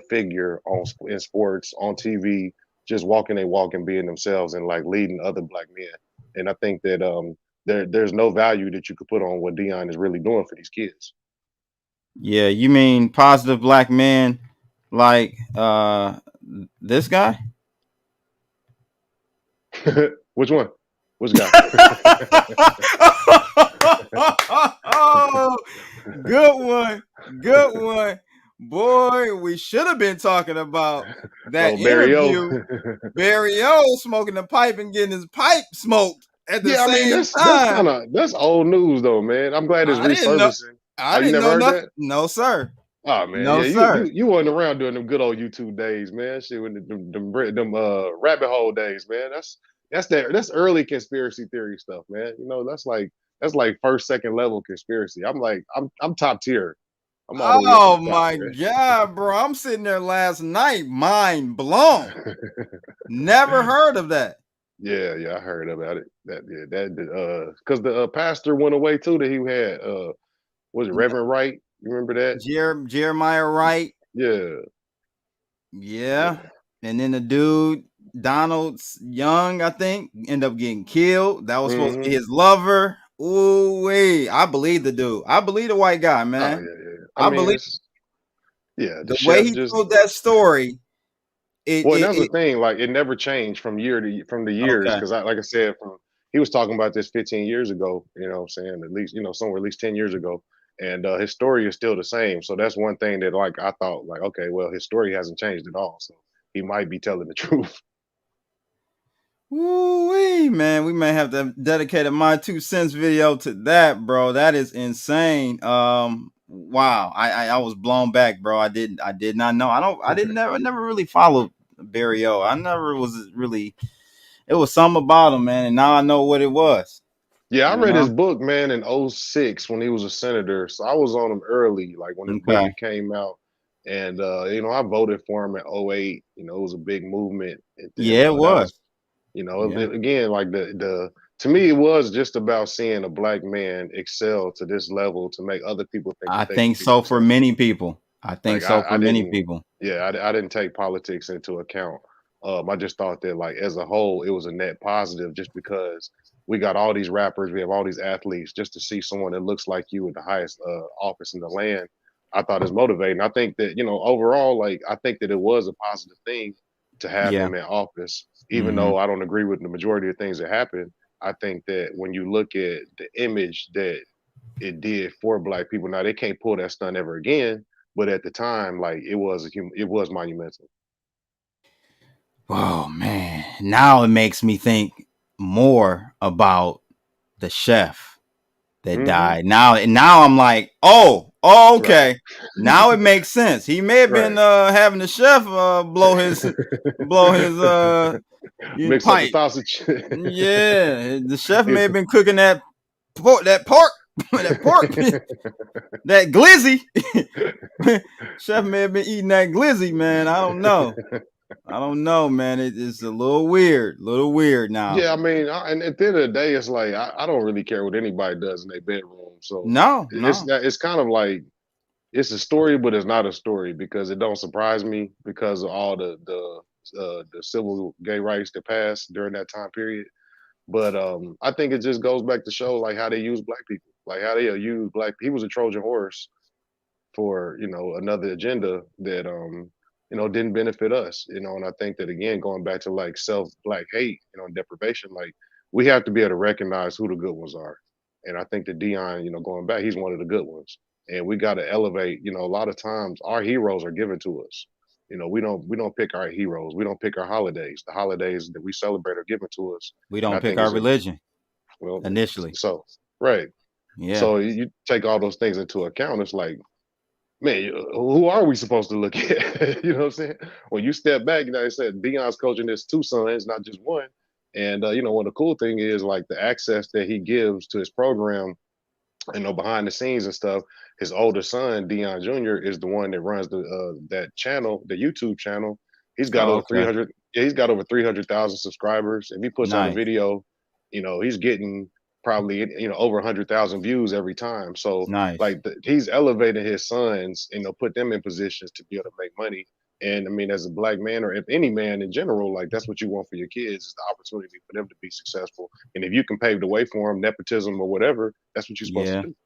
figure in sports, on TV, just walking a walk and being themselves and like leading other black men. And I think that there's no value that you could put on what Deion is really doing for these kids. yeah. You mean positive black men like this guy? Which one? Which guy? Oh, good one. Boy, we should have been talking about that Barry interview. Barry O smoking the pipe and getting his pipe smoked at the Yeah, I mean same that's time. that's old news though, man. I'm glad it's I didn't know. resurfacing. I Oh, you didn't never know heard nothing. that? No, sir. Oh man, No, yeah, you sir. you you wasn't around during them good old YouTube days, man. Shit, when them rabbit hole days, man. That's early conspiracy theory stuff, man. That's like first, second level conspiracy. I'm top tier. I'm all the way up to Oh the top, my God, bro. I'm sitting there last night, mind blown. man. Never heard of that. Yeah, I heard about it. Because the pastor went away too. That he had was it Reverend Wright? You remember that? Jeremiah Wright. Yeah. Yeah. And then the dude, Donald Young, I think, ended up getting killed. That was supposed to be his lover. Ooh, wait. I believe the dude. I believe the white guy, Oh man. yeah. I I mean, believe the the way chef he just told that story. well, and that's the thing. Like, it never changed from the years. Okay. Because like I said, he was talking about this 15 years ago. You know, what I'm saying at least somewhere at least 10 years ago, and his story is still the same. So that's one thing that like I thought like, okay, well, his story hasn't changed at all. So he might be telling the truth. Ooh, man, we may have to dedicate a my 2 cents video to that, bro. That is insane. Wow, I was blown back, bro. I did not know. I never really followed Barry O. I never was really. It was something about him, man, and now I know what it was. Yeah, I You read his know? book, man, in '06 when he was a senator. So I was on him early, like when his book Okay. came out. And I voted for him in '08. It was a big movement. And then Yeah, it that was, was. Yeah. again, like the to me it was just about seeing a black man excel to this level to make other people think I that they can think be so for themselves. many people. I think Like so for I many didn't, people. yeah, I didn't take politics into account. I just thought that like as a whole, it was a net positive just because we got all these rappers, we have all these athletes, just to see someone that looks like you at the highest office in the land. I thought is motivating. I think that overall, like I think that it was a positive thing to have Yeah. him in office, even Hmm. though I don't agree with the majority of things that happened. I think that when you look at the image that it did for black people, now they can't pull that stunt ever again. But at the time, like it was monumental. Oh man. Now it makes me think more about the chef that Hmm. died. Now I'm like, Right. okay. Now it makes sense. He may have been Right. having the chef blow his Mix up the pipe. sausage. Yeah, the chef may It's- have been cooking that pork that pork that glizzy. Chef may have been eating that glizzy, man. I don't know. I don't know, man. It's a little weird now. Yeah, I mean, and at the end of the day, it's like I don't really care what anybody does in their bedroom. So No, it's no. that it's kind of like it's a story, but it's not a story because it don't surprise me because of all the civil gay rights that passed during that time period. But I think it just goes back to show like how they use black people, like how they use black. He was a Trojan horse for another agenda that didn't benefit us. And I think that again going back to like self black hate, and deprivation, like we have to be able to recognize who the good ones are. And I think that Dion, going back, he's one of the good ones. And we got to elevate. A lot of times our heroes are given to us. We don't pick our heroes. We don't pick our holidays. The holidays that we celebrate are given to us. We And I don't pick think our it's a religion well, initially. so right. Yeah. So you take all those things into account. It's like, man, who are we supposed to look at? You know what I'm saying? When you step back, I said Deion's coaching his two sons, not just one. And one of the cool thing is like the access that he gives to his program, behind the scenes and stuff. His older son, Deion Jr., is the one that runs that channel, the YouTube channel. He's got Oh, over okay. 300. Yeah, he's got over 300,000 subscribers. If he puts out a Nice. video, he's getting probably over 100,000 views every time. So Nice. like he's elevating his sons, put them in positions to be able to make money. And I mean, as a black man or if any man in general, like that's what you want for your kids is the opportunity for them to be successful. And if you can pave the way for them, nepotism or whatever, that's what you're supposed Yeah. to do.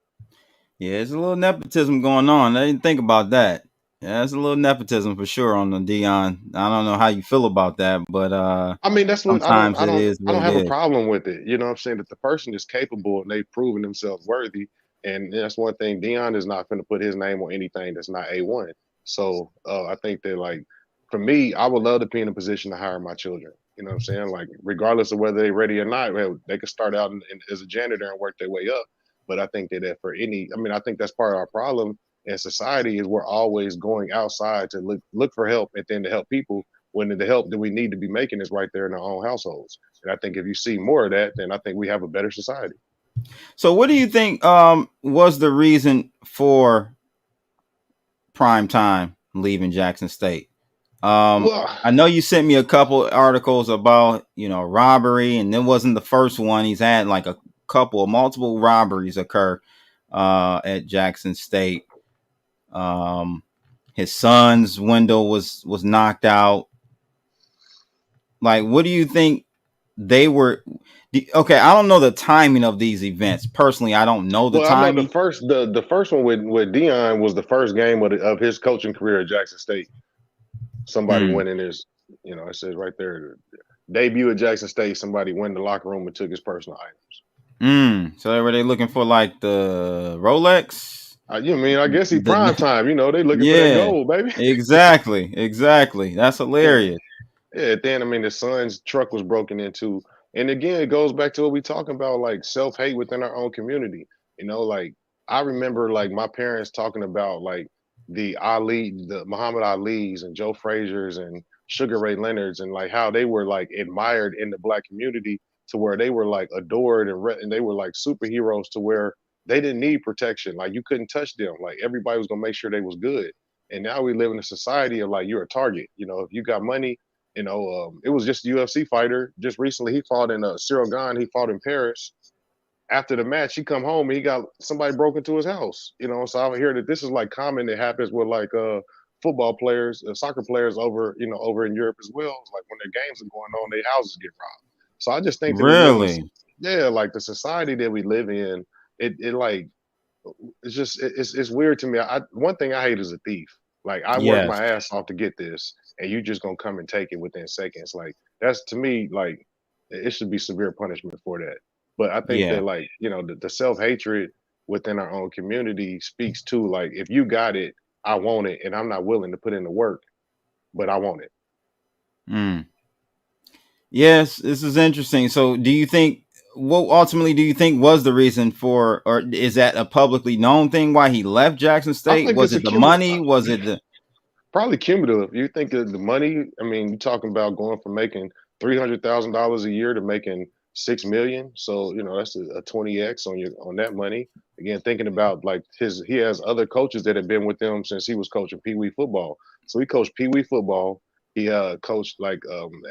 Yeah, there's a little nepotism going on. I didn't think about that. Yeah, there's a little nepotism for sure on the Dion. I don't know how you feel about that, but I mean, that's what I don't sometimes I it don't is I what don't it have a is. problem with it. You know what I'm saying? That the person is capable and they've proven themselves worthy. And that's one thing. Dion is not going to put his name on anything that's not A1. So I think that like for me, I would love to be in a position to hire my children. You know what I'm saying? Like regardless of whether they're ready or not, well, they could start out as a janitor and work their way up. But I think that for I think that's part of our problem in society is we're always going outside to look for help and then to help people when the help that we need to be making is right there in our own households. And I think if you see more of that, then I think we have a better society. So what do you think was the reason for Prime Time leaving Jackson State? Well, I know you sent me a couple articles about, robbery, and it wasn't the first one. He's had like a multiple robberies occur at Jackson State. His son's window was knocked out. Like, what do you think they were? Okay, I don't know the timing of these events. Personally, I don't know the well, I know timing. the first one with Dion was the first game of his coaching career at Jackson State. Somebody Mm. went in his, it says right there, debut at Jackson State. Somebody went in the locker room and took his personal items. So were they looking for like the Rolex? I guess he prime time. They looking for that Yeah, gold, baby. exactly. That's hilarious. Yeah, then the son's truck was broken into. And again, it goes back to what we talking about, like self-hate within our own community. Like I remember like my parents talking about like the Muhammad Ali's and Joe Frazier's and Sugar Ray Leonard's and like how they were like admired in the black community to where they were like adored and they were like superheroes to where they didn't need protection. Like you couldn't touch them. Like everybody was gonna make sure they was good. And now we live in a society of like you're a target. If you got money, it was just a UFC fighter. Just recently, he fought in Cyril Gane. He fought in Paris. After the match, he come home and he got somebody broke into his house. So I hear that this is like common. It happens with like football players, soccer players over in Europe as well. It's like when their games are going on, their houses get robbed. So I just think that we live in like the society that we live in. It like it's just it's weird to me. One thing I hate is a thief. Like I work Yes. my ass off to get this, and you just gonna come and take it within seconds. Like that's to me like it should be severe punishment for that. But I think Yeah. that like the self hatred within our own community speaks to like if you got it, I want it, and I'm not willing to put in the work, but I want it. Yes, this is interesting. So, what ultimately do you think was the reason for, or is that a publicly known thing why he left Jackson I State? think Was it's it the money? Was it the probably cumulative. You think of the money? I mean, you're talking about going from making $300,000 a year to making 6 million. So that's a 20x on that money. Again, thinking about like he has other coaches that have been with him since he was coaching Pee Wee football. So he coached Pee Wee football. He coached like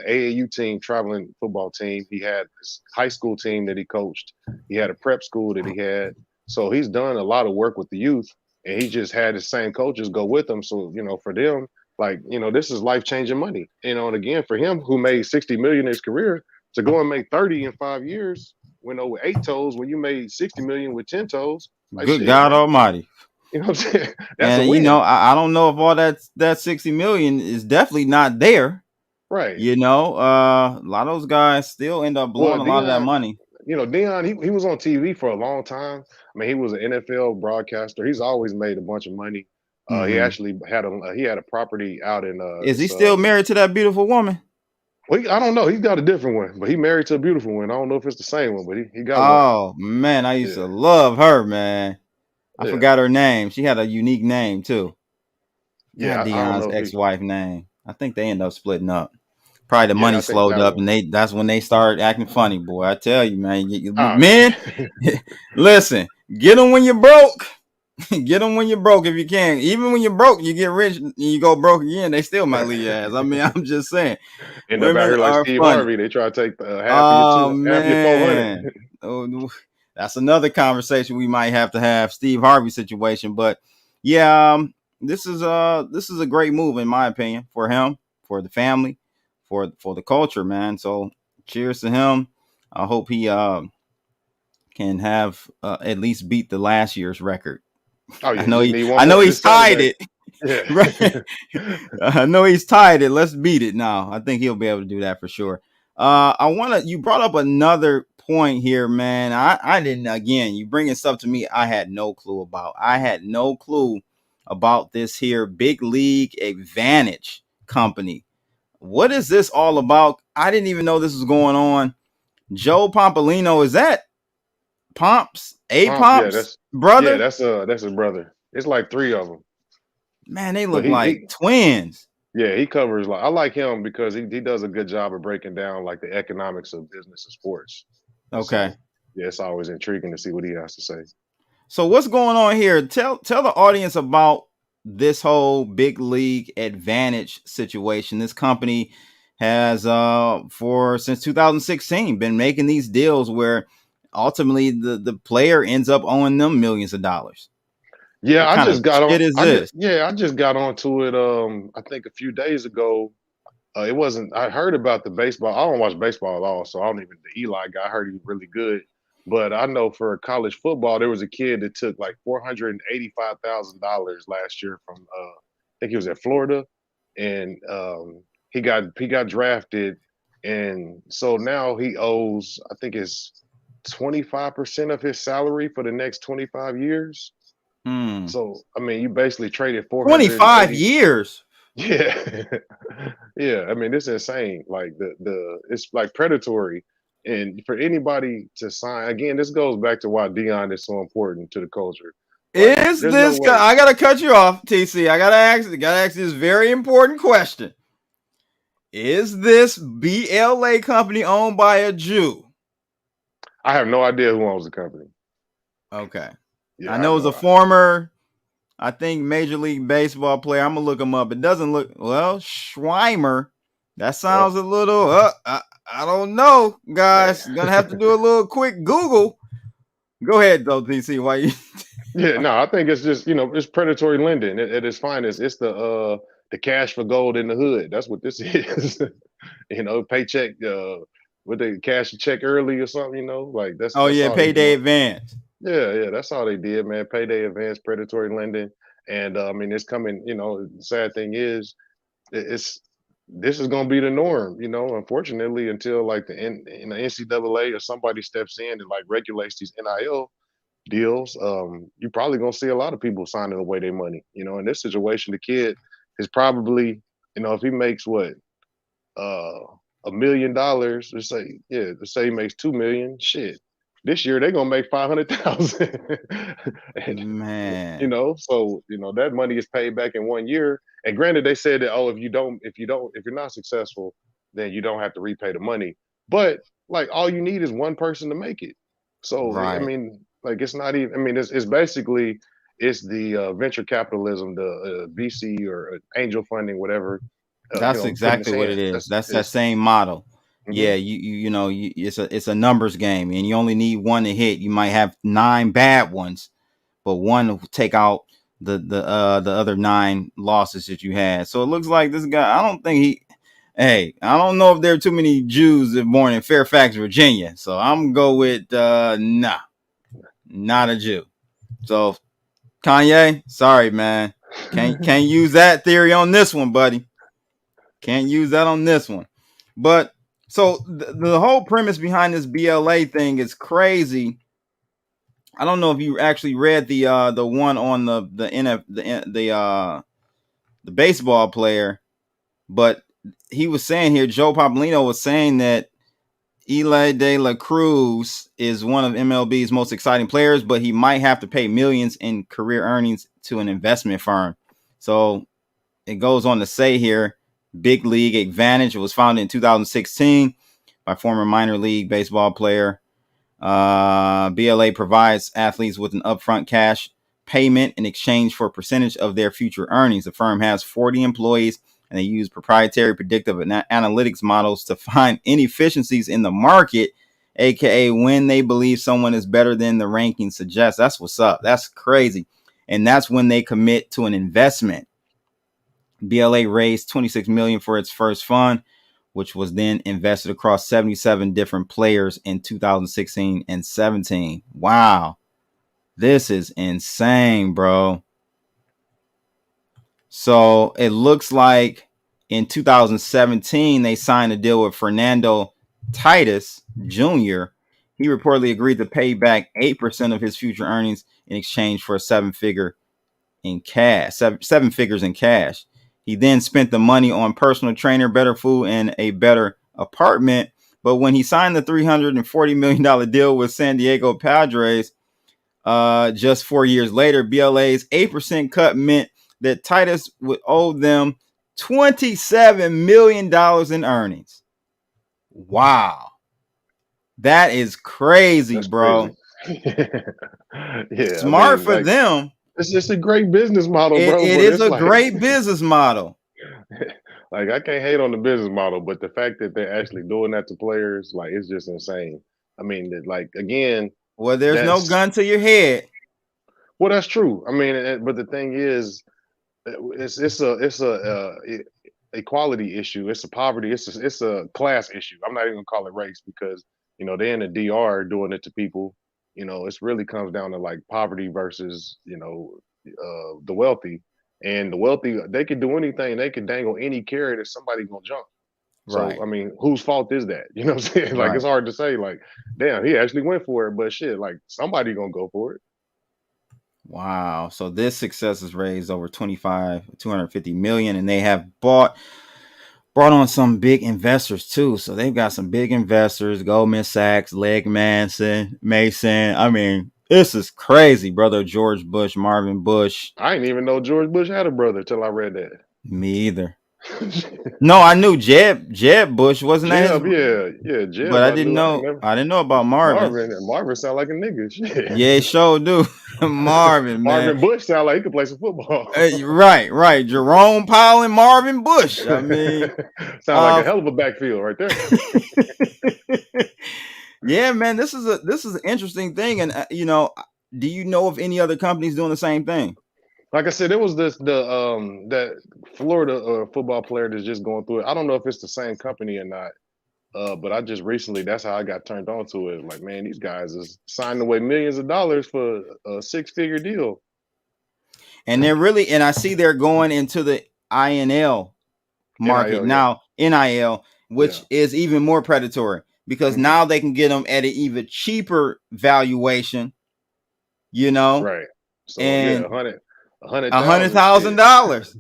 AAU team, traveling football team. He had his high school team that he coached. He had a prep school that he had. So he's done a lot of work with the youth, and he just had the same coaches go with him. So for them, like this is life changing money. And again, for him who made 60 million in his career, to go and make 30 in 5 years, with 8 toes, when you made 60 million with 10 toes, like Good shit, God man. Almighty. You know what I'm saying? That's a And win. I don't know if all that 60 million is definitely not there. Right. A lot of those guys still end up Well, blowing a lot of that money. Deion, he was on TV for a long time. I mean, he was an NFL broadcaster. He's always made a bunch of money. He Hmm. actually had a property out in Is he still married to that beautiful woman? well, I don't know. He's got a different one, but he married to a beautiful one. I don't know if it's the same one, but he got one. Oh man, I used to Yeah, love her, man. I yeah, forgot her name. She had a unique name too. yeah. Forgot I don't Deion's know if he. ex-wife name. I think they ended up splitting up. Probably the Yeah, money I think slowed that up, one. and that's when they started acting funny, boy. I tell you, man. Oh Men, man. listen, get them when you're broke. Get them when you're broke if you can. Even when you're broke, you get rich and you go broke again, they still might leave your ass. I mean, I'm just saying, End up out women here like are Steve funny. Harvey. They try to take Oh half of your 400. man, oh, that's another conversation we might have to have. Steve Harvey situation, but yeah, this is a great move in my opinion for him, for the family, for the culture, man. So cheers to him. I hope he can have at least beat the last year's record. Oh I yeah, know just he need one I know more he's this tied Saturday. it. Right. Yeah. I know he's tied it. Let's beat it now. I think he'll be able to do that for sure. You brought up another point here, man. I didn't, again, you bringing stuff to me I had no clue about. I had no clue about this here big league advantage company. What is this all about? I didn't even know this was going on. Joe Pompolino, is that Pomp, Pomp's brother? that's his brother. It's like 3 of them. Man, they But look he like twins. yeah, he covers like I like him because he does a good job of breaking down like the economics of business and sports. And Okay. so yeah, it's always intriguing to see what he has to say. So what's going on here? Tell the audience about this whole big league advantage situation. This company has for since 2016 been making these deals where ultimately the player ends up owing them millions of dollars. Yeah, What kind of shit is this? I just got onto it I think a few days ago. It wasn't I heard about the baseball. I don't watch baseball at all, so I don't even the Eli guy. I heard he was really good. But I know for college football, there was a kid that took like $485,000 last year from I think he was at Florida, and he got drafted, and so now he owes I think it's 25% of his salary for the next 25 years. Hmm. So I mean, you basically traded 25 480. years. Yeah, yeah. I mean, it's insane. Like the it's like predatory, and for anybody to sign again, this goes back to why Deion is so important to the culture. Like, Is there's no this way. I gotta cut you off, TC. I gotta ask this very important question. Is this BLA company owned by a Jew? I have no idea who owns the company. Okay. I Yeah, I have know it's no a former, I think, Major League Baseball player. I'm gonna look him up. It doesn't look well. Schweimer. That well, sounds a little. I don't know, man. guys. Gonna have to do a little quick Google. Go ahead, though, TC. Why you? Yeah, no, I think it's just it's predatory lending at its finest. It's the cash for gold in the hood. That's what this is. Paycheck. What they cash a check early or something. Like that's Oh that's yeah, all they payday doing. advance. Yeah, yeah, that's all they did, man. Payday advance, predatory lending, and I mean, it's coming. The sad thing is, it's this is going to be the norm. Unfortunately, until like the NCAA or somebody steps in and like regulates these NIL deals, you're probably going to see a lot of people signing away their money. In this situation, the kid is probably, if he makes what uh $1 million, let's say he makes 2 million, shit. This year they're gonna make 500,000. And Man, so that money is paid back in 1 year. And granted, they said that, oh, if you're not successful, then you don't have to repay the money. But like all you need is one person to make it. So I right. mean, like it's not even. I mean, it's basically it's the venture capitalism, the VC or angel funding, whatever, That's put in his exactly what it hands. is. That's that It's same model. mhm. Yeah, it's a numbers game, and you only need one to hit. You might have 9 bad ones, but one will take out the other 9 losses that you had. So it looks like this guy. I don't think he. Hey, I don't know if there are too many Jews that born in Fairfax, Virginia. So I'm gonna go with nah, not a Jew. So Kanye, sorry man, can't use that theory on this one, buddy. Can't use that on this one. But so the whole premise behind this BLA thing is crazy. I don't know if you actually read the one on the baseball player, but he was saying here, Joe Papolino was saying that Eli De La Cruz is one of MLB's most exciting players, but he might have to pay millions in career earnings to an investment firm. So it goes on to say here, Big League Advantage was founded in 2016 by former minor league baseball player. BLA provides athletes with an upfront cash payment in exchange for a percentage of their future earnings. The firm has 40 employees, and they use proprietary predictive analytics models to find inefficiencies in the market, aka when they believe someone is better than the ranking suggests. That's what's up. That's crazy. And that's when they commit to an investment. BLA raised $26 million for its first fund, which was then invested across 77 different players in 2016 and 17. Wow. This is insane, bro. So it looks like in 2017, they signed a deal with Fernando Titus Jr. He reportedly agreed to pay back 8% of his future earnings in exchange for a seven figures in cash. He then spent the money on personal trainer, better food, and a better apartment. But when he signed the $340 million deal with San Diego Padres, just 4 years later, BLA's 8% cut meant that Titus would owe them $27 million in earnings. Wow. That is crazy, That's bro. crazy. Yeah, I Smart mean, for like them. it's just a great business model, It, bro. it But is it's a like, great business model. like I can't hate on the business model, but the fact that they're actually doing that to players, like it's just insane. I mean, like again, Well, there's no that's gun to your head. well, that's true. I mean, but the thing is, it's a equality issue. It's a poverty. It's a class issue. I'm not even gonna call it race because they're in the DR doing it to people. It's really comes down to like poverty versus the wealthy. And the wealthy, they can do anything. They can dangle any carrot if somebody gonna jump. So Right. I mean, whose fault is that? You know what I'm saying? Like Right. it's hard to say. Like, damn, he actually went for it, but shit, like somebody gonna go for it. Wow. So this success has raised over 250 million, and they have brought on some big investors too. So they've got some big investors, Goldman Sachs, Legg Mason. I mean, this is crazy, brother. George Bush, Marvin Bush. I didn't even know George Bush had a brother till I read that. Me either. No, I knew Jeb Bush, wasn't that his? Jeb, yeah, But Jeb. I I didn't knew. I ain't know. never I didn't know about Marvin. Marvin sound like a nigga. Shit. Yeah, sure do. Marvin, man. Marvin Bush sound like he could play some football. Right. Jerome Powell and Marvin Bush. I mean, sound like a hell of a backfield right there. Yeah, man, this is an interesting thing, and do you know if any other companies doing the same thing? Like I said, it was that Florida football player that's just going through it. I don't know if it's the same company or not. But I just recently, that's how I got turned on to it. Like, man, these guys is signing away millions of dollars for a six-figure deal. And I see they're going into the INL market NIL, now, NIL, which is even more predatory because now they can get them at an even cheaper valuation, right? So and $100,000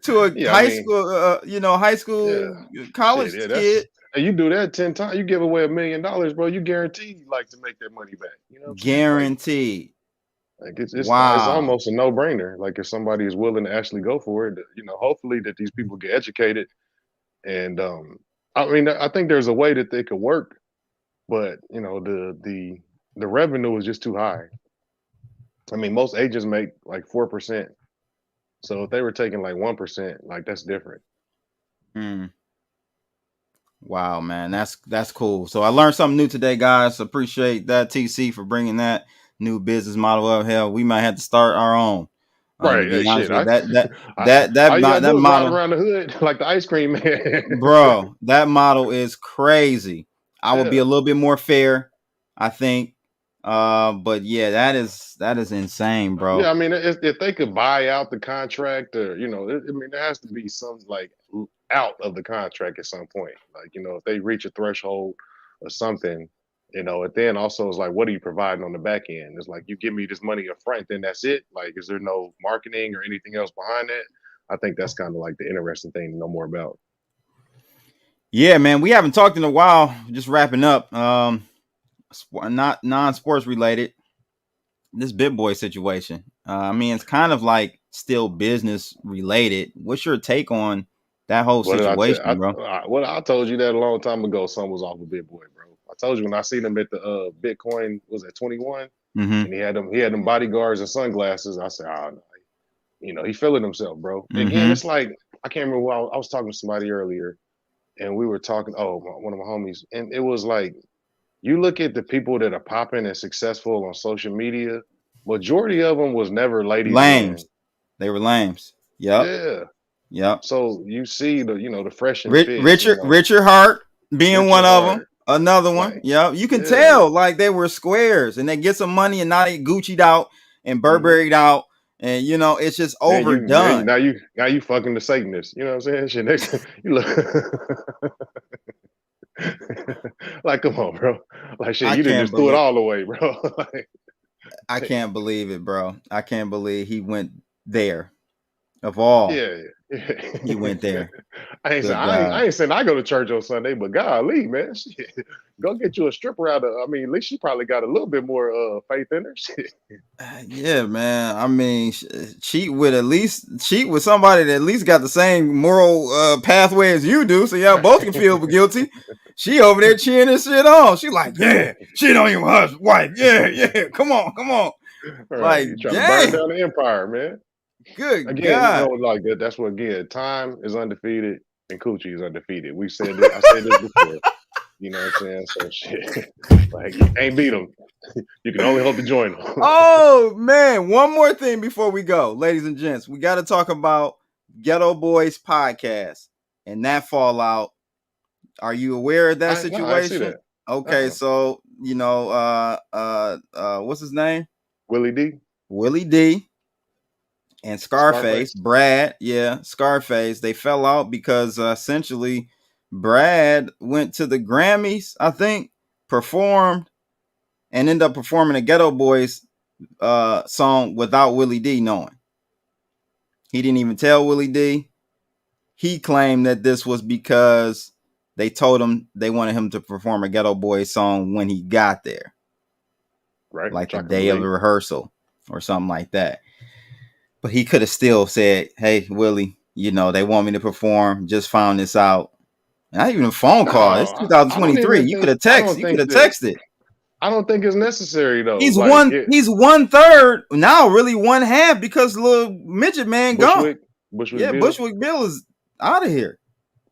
to a high school, college kid. And you do that 10 times, you give away $1 million, bro. You guaranteed like to make that money back. You know what I'm Guaranteed. Like it's wow. almost a no-brainer. Like if somebody is willing to actually go for it, hopefully that these people get educated. And I mean, I think there's a way that they could work, but the revenue is just too high. I mean, most agents make like 4%. So if they were taking like 1%, like that's different. Mm. Wow, man, that's cool. So I learned something new today, guys. Appreciate that, TC, for bringing that new business model up. Hell, we might have to start our own. To Right. be Hey, honest shit. with you, I, all you gotta that do is ride model, around the hood like the ice cream man. bro, that model is crazy. I would be Yeah. a little bit more fair, I think. But yeah, that is insane, Yeah, bro. I mean, if they could buy out the contract, or I mean, there has to be some like out of the contract at some point. Like, if they reach a threshold or something, and then also it's like, what are you providing on the back end? It's like, you give me this money up front, then that's it. Like, is there no marketing or anything else behind that? I think that's kind of like the interesting thing to know more about. Yeah, man, we haven't talked in a while. Just wrapping up. Not non-sports related. This Bit Boy situation. I mean, it's kind of like still business related. What's your take on that whole What did I tell? situation, bro? I told you that a long time ago. Son was off a Big Boy, bro. I told you when I seen him at the Bitcoin, was at 21, Mm-hmm. and he had them bodyguards and sunglasses. I said, oh no, he feeling himself, bro. Again, Mm-hmm. it's like I can't remember. I was talking to somebody earlier, and we were talking. Oh, one of my homies, and it was like, you look at the people that are popping and successful on social media. Majority of them was never ladies' Lames. man. They were lames. Yep. Yeah. Yep. So you see the fresh and fit, Richard Hart being one Richard of them. Hart. Another one. Like, Yep. You can yeah. tell like they were squares and they get some money and now they Gucci'd out and Burberry'd out. And it's just overdone. Now you fucking the Satanist. You know what I'm saying? Shit, next you look like, come on, bro. Like, shit, I you didn't can't just threw it believe all away, bro. Like, I can't believe it, bro. I can't believe he went there. Of all, yeah. he went there. I ain't saying Good God. I ain't saying I go to church on Sunday, but golly, man, shit, go get you a stripper out of. I mean, at least she probably got a little bit more faith in her. Shit. Yeah, man. I mean, cheat with somebody that at least got the same moral pathway as you do, so y'all both can feel guilty. She over there cheering this shit on. She like, yeah, she don't even her wife. Yeah, yeah. Come on. Right, Like, you trying to burn damn. down the empire, man. Good Again, God. like that. That's what again. Time is undefeated, and Coochie is undefeated. We said it. I said this before. You know what I'm saying? So shit, like you can't beat them. You can only hope to join them. Oh man, one more thing before we go, ladies and gents. We got to talk about Ghetto Boys podcast and that fallout. Are you aware of that I see situation? that. Okay, so what's his name? Willie D. Willie D and Scarface, Scarface. Brad, Scarface. They fell out because essentially Brad went to the Grammys, I think, performed and ended up performing a Ghetto Boys song without Willie D knowing. He didn't even tell Willie D. He claimed that this was because they told him they wanted him to perform a Ghetto Boys song when he got there. Right. Like the day of the rehearsal or something like that. But he could have still said, hey, Willie, they want me to perform. Just found this out. Not even a phone call. It's No, I don't 2023. even You could think. have I don't texted. You could think have that. texted. I don't think it's necessary though. He's Like he's 1/3 now, really 1/2 because little midget man gone. Bushwick Bill. Bushwick Bill is out of here.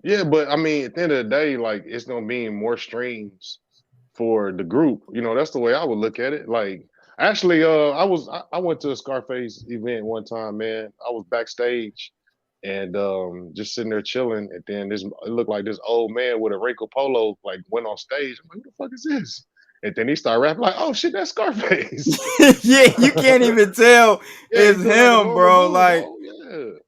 Yeah, but I mean, at the end of the day, like it's gonna mean more streams for the group. That's the way I would look at it. Like, actually, I went to a Scarface event one time, man. I was backstage and just sitting there chilling, and then it looked like this old man with a wrinkled polo like went on stage. I'm like, who the fuck is this? And then he started rapping like, oh shit, that's Scarface. Yeah, you can't even tell it's him, bro. Dude, like, bro.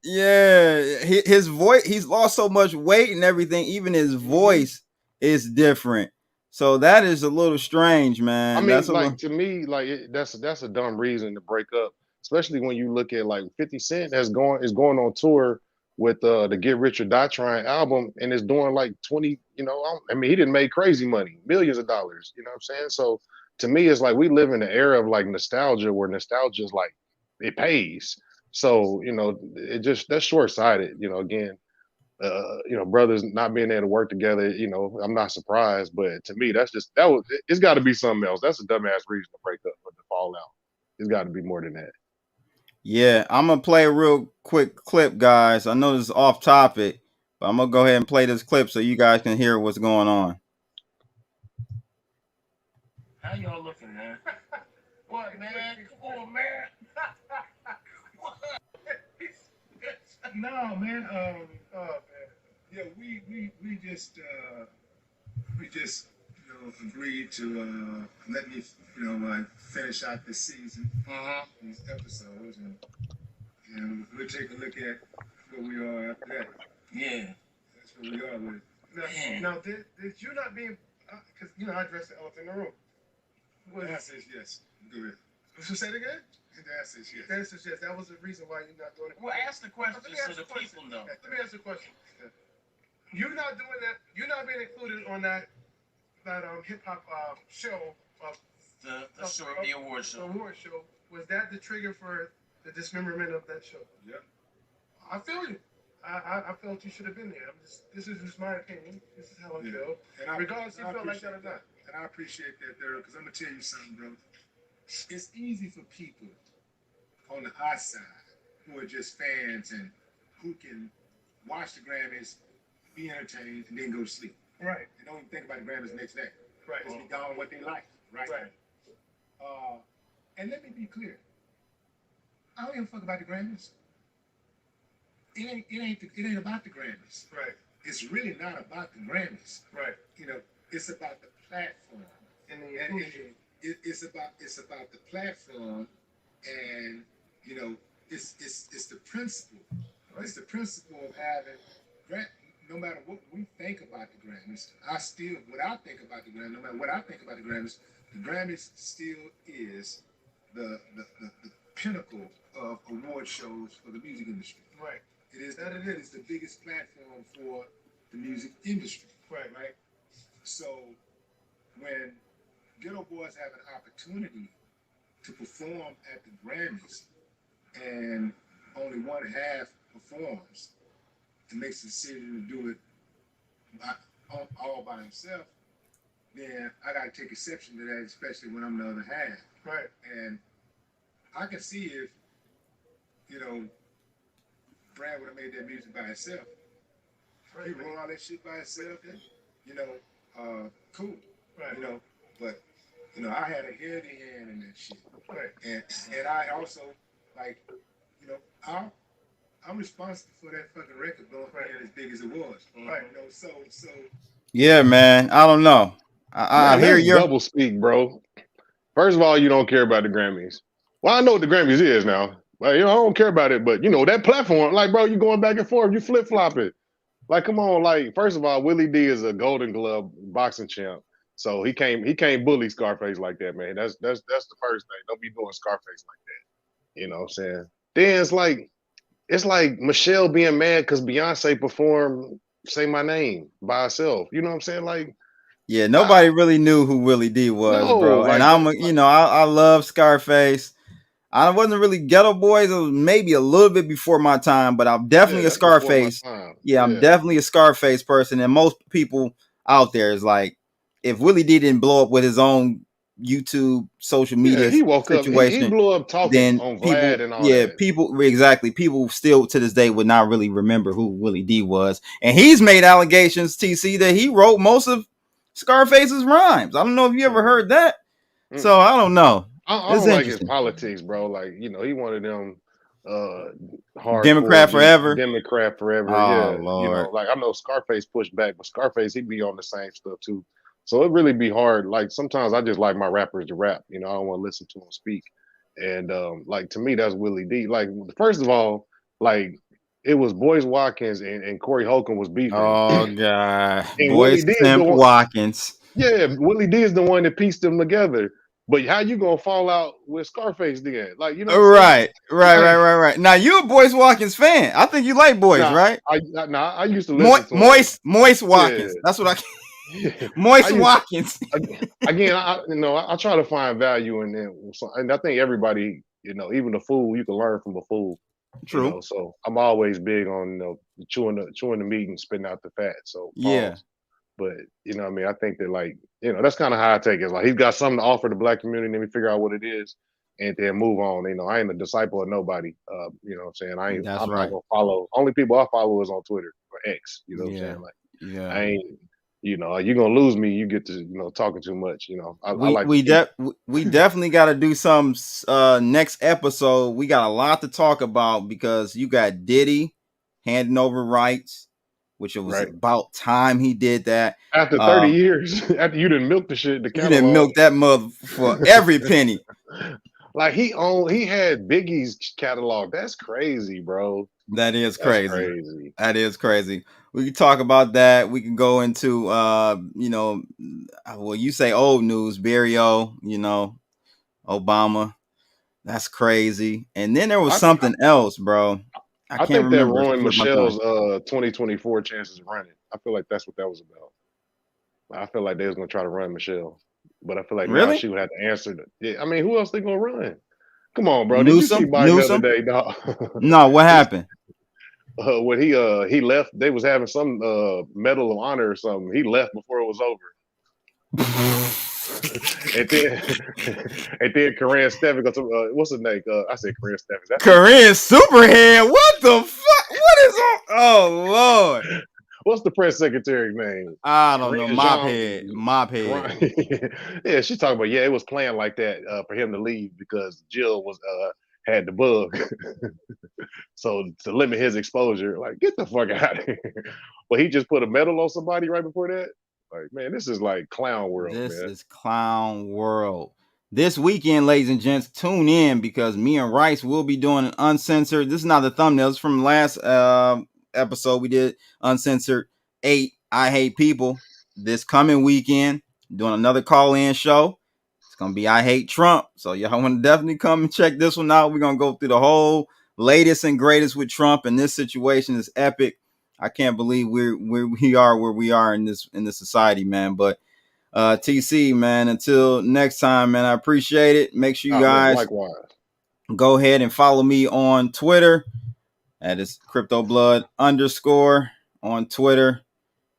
his voice, he's lost so much weight and everything. Even his voice is different. So that is a little strange, man. I mean, to me, like that's a dumb reason to break up, especially when you look at like 50 Cent is going on tour with the Get Rich or Die Trying album and is doing like 20, I mean, he didn't make crazy money, millions of dollars, you know what I'm saying? So to me, it's like we live in an era of like nostalgia where nostalgia is like it pays. So, it just that's short-sighted, again. Brothers not being able to work together, I'm not surprised. But to me, it's got to be something else. That's a dumbass reason to break up or to fall out. It's got to be more than that. Yeah, I'm gonna play a real quick clip, guys. I know this is off topic, But I'm gonna go ahead and play this clip so you guys can hear what's going on. How y'all looking, man? What, man? Come on, man. No, man. Yeah, we just agreed to let me finish out this season, these episodes, and we'll take a look at where we are after that. Yeah, that's where we are with it. Now, did you not being because I addressed the elephant in the room. The answer is yes. Good. So say it again. The answer is yes. The answer is yes. That was the reason why you're not doing it. Well, ask the question so the people know. Let me ask the question. You're not doing that. You're not being included on that hip hop show of the award show. The award show. Was that the trigger for the dismemberment of that show? Yeah. I feel you. I felt you should have been there. This is just my opinion. This is how I feel. And regardless if you feel like that or not. And I appreciate that, Daryl, because I'm gonna tell you something, bro. It's easy for people on the outside who are just fans and who can watch the Grammys, be entertained, and then go to sleep. Right. And don't even think about the Grammys the next day. Right. Just be gone with what they like. Right. And let me be clear. I don't even fuck about the Grammys. It ain't about the Grammys. Right. It's really not about the Grammys. Right. It's about the platform. It's about the platform, and it's the principle. Right? It's the principle of having, no matter what we think about the Grammys, what I think about the Grammys, no matter what I think about the Grammys still is the pinnacle of award shows for the music industry. Right. It is that it is the biggest platform for the music industry. Right. Right. So when Ghetto Boys have an opportunity to perform at the Grammys and only one half performs and makes the decision to do it all by himself, then I got to take exception to that, especially when I'm the other half. Right. And I can see if, Brad would have made that music by himself. Right. He wrote all that shit by himself, cool. Right. But I had a heavy hand in that shit. Right. And I also, I'm responsible for that fucking record going as big as it was. Right. So. Yeah, man. I don't know. I hear you. Double speak, bro. First of all, you don't care about the Grammys. Well, I know what the Grammys is now. Like, I don't care about it, but that platform, bro, you going back and forth, you flip flop it. Like, come on, first of all, Willie D is a Golden Glove boxing champ. So he can't bully Scarface like that, man. That's the first thing. Don't be doing Scarface like that. You know what I'm saying? Then it's like Michelle being mad because Beyonce performed Say My Name by herself. You know what I'm saying? Yeah, nobody really knew who Willie D was, bro. And I love Scarface. I wasn't really Ghetto Boys. It was maybe a little bit before my time, but I'm definitely a Scarface. Yeah, I'm definitely a Scarface person. And most people out there is like, if Willie D didn't blow up with his own YouTube social media he woke situation, up, he blew up talking on Vlad and all that. People still to this day would not really remember who Willie D was. And he's made allegations, TC, that he wrote most of Scarface's rhymes. I don't know if you ever heard that. So I don't know. I don't like his politics, bro. He one of them hardcore Democrat forever. Oh, Lord. I know Scarface pushed back, but Scarface, he'd be on the same stuff too. So it really be hard. Sometimes I just like my rappers to rap. I don't want to listen to them speak. And to me, that's Willie D. First of all, it was Boyce Watkins and Corey Holcomb was beefing. Oh God, Boyce Watkins. Yeah, Willie D is the one that pieced them together. But how you gonna fall out with Scarface then? Right. Now you a Boyce Watkins fan. I think you like Boyce, right? I used to listen to Moist Watkins. Yeah. That's what I. Moist Watkins. Again, I try to find value in them, and I think everybody, even the fool, you can learn from a fool. True. So I'm always big on chewing the meat and spitting out the fat. So yeah. But I think that that's kind of how I take it. It's he's got something to offer the Black community, and we figure out what it is. and then move on. You know, I ain't a disciple of nobody. You know what I'm saying? That's I'm right. not gonna follow. Only people I follow is on Twitter or X. You know what I'm Yeah. saying? Like Yeah. I ain't, you know, you're gonna lose me. You get to, you know, talking too much. You know, I like We definitely got to do some next episode. We got a lot to talk about because you got Diddy handing over rights, which it was right about time he did that. after 30 years, after you didn't milk the shit, the You didn't catalog. milk that mother for every penny. Like he had Biggie's catalog. That's crazy, bro. That is That's crazy. crazy. That is crazy. We can talk about that. We can go into you know, well, you say old news, Barrio, you know, Obama. That's crazy. And then there was something else, bro. I I can't think that remember. It ruined slipped my tongue. Michelle's 2024 chances of running. I feel like that's what that was about. I feel like they was gonna try to run Michelle, but I feel like now Really? she would have to answer. Yeah, I mean, who else they gonna run? Come on, bro. Did you see Newsom? Biden the other Newsom? day, dog? No, what happened? When he left, they was having some medal of honor or something. He left before it was over. and then Corinne Stephens goes, what's his name? I said Corinne Stephens. Korean Superhead. What the fuck? What is on? Oh Lord. What's the press secretary's name? I don't know. Corinne Mophead. Yeah, she's talking about, it was planned like that for him to leave because Jill was had the bug. So to limit his exposure, like, get the fuck out of here. But he just put a medal on somebody right before that. Like, man, this is like clown world, This man. is clown world. This weekend, ladies and gents, tune in because me and Rice will be doing an uncensored. This is not the thumbnails from last episode. We did uncensored 8 I Hate People. This coming weekend, doing another call-in show. It's gonna be I Hate Trump. So y'all want to definitely come and check this one out. We're gonna go through the whole latest and greatest with Trump, and this situation is epic. I can't believe we are where we are in this society, man. But TC, man, until next time, man, I appreciate it. Make sure you guys go ahead and follow me on Twitter. That is CryptoBlood_ on Twitter.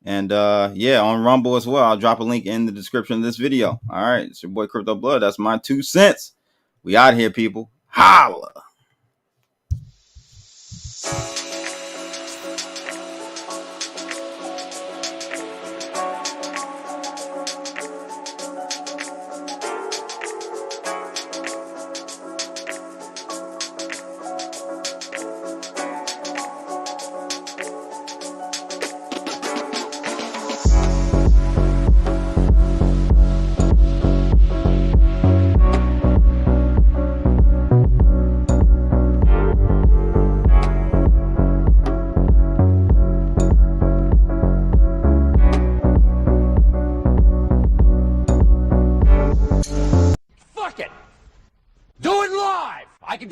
And on Rumble as well. I'll drop a link in the description of this video. All right, it's your boy Crypto Blood. That's my 2 cents. We out here, people. Holla.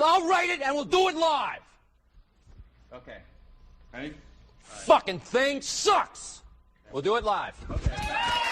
I'll write it and we'll do it live. Okay. Ready? Fucking thing sucks. We'll do it live. Okay.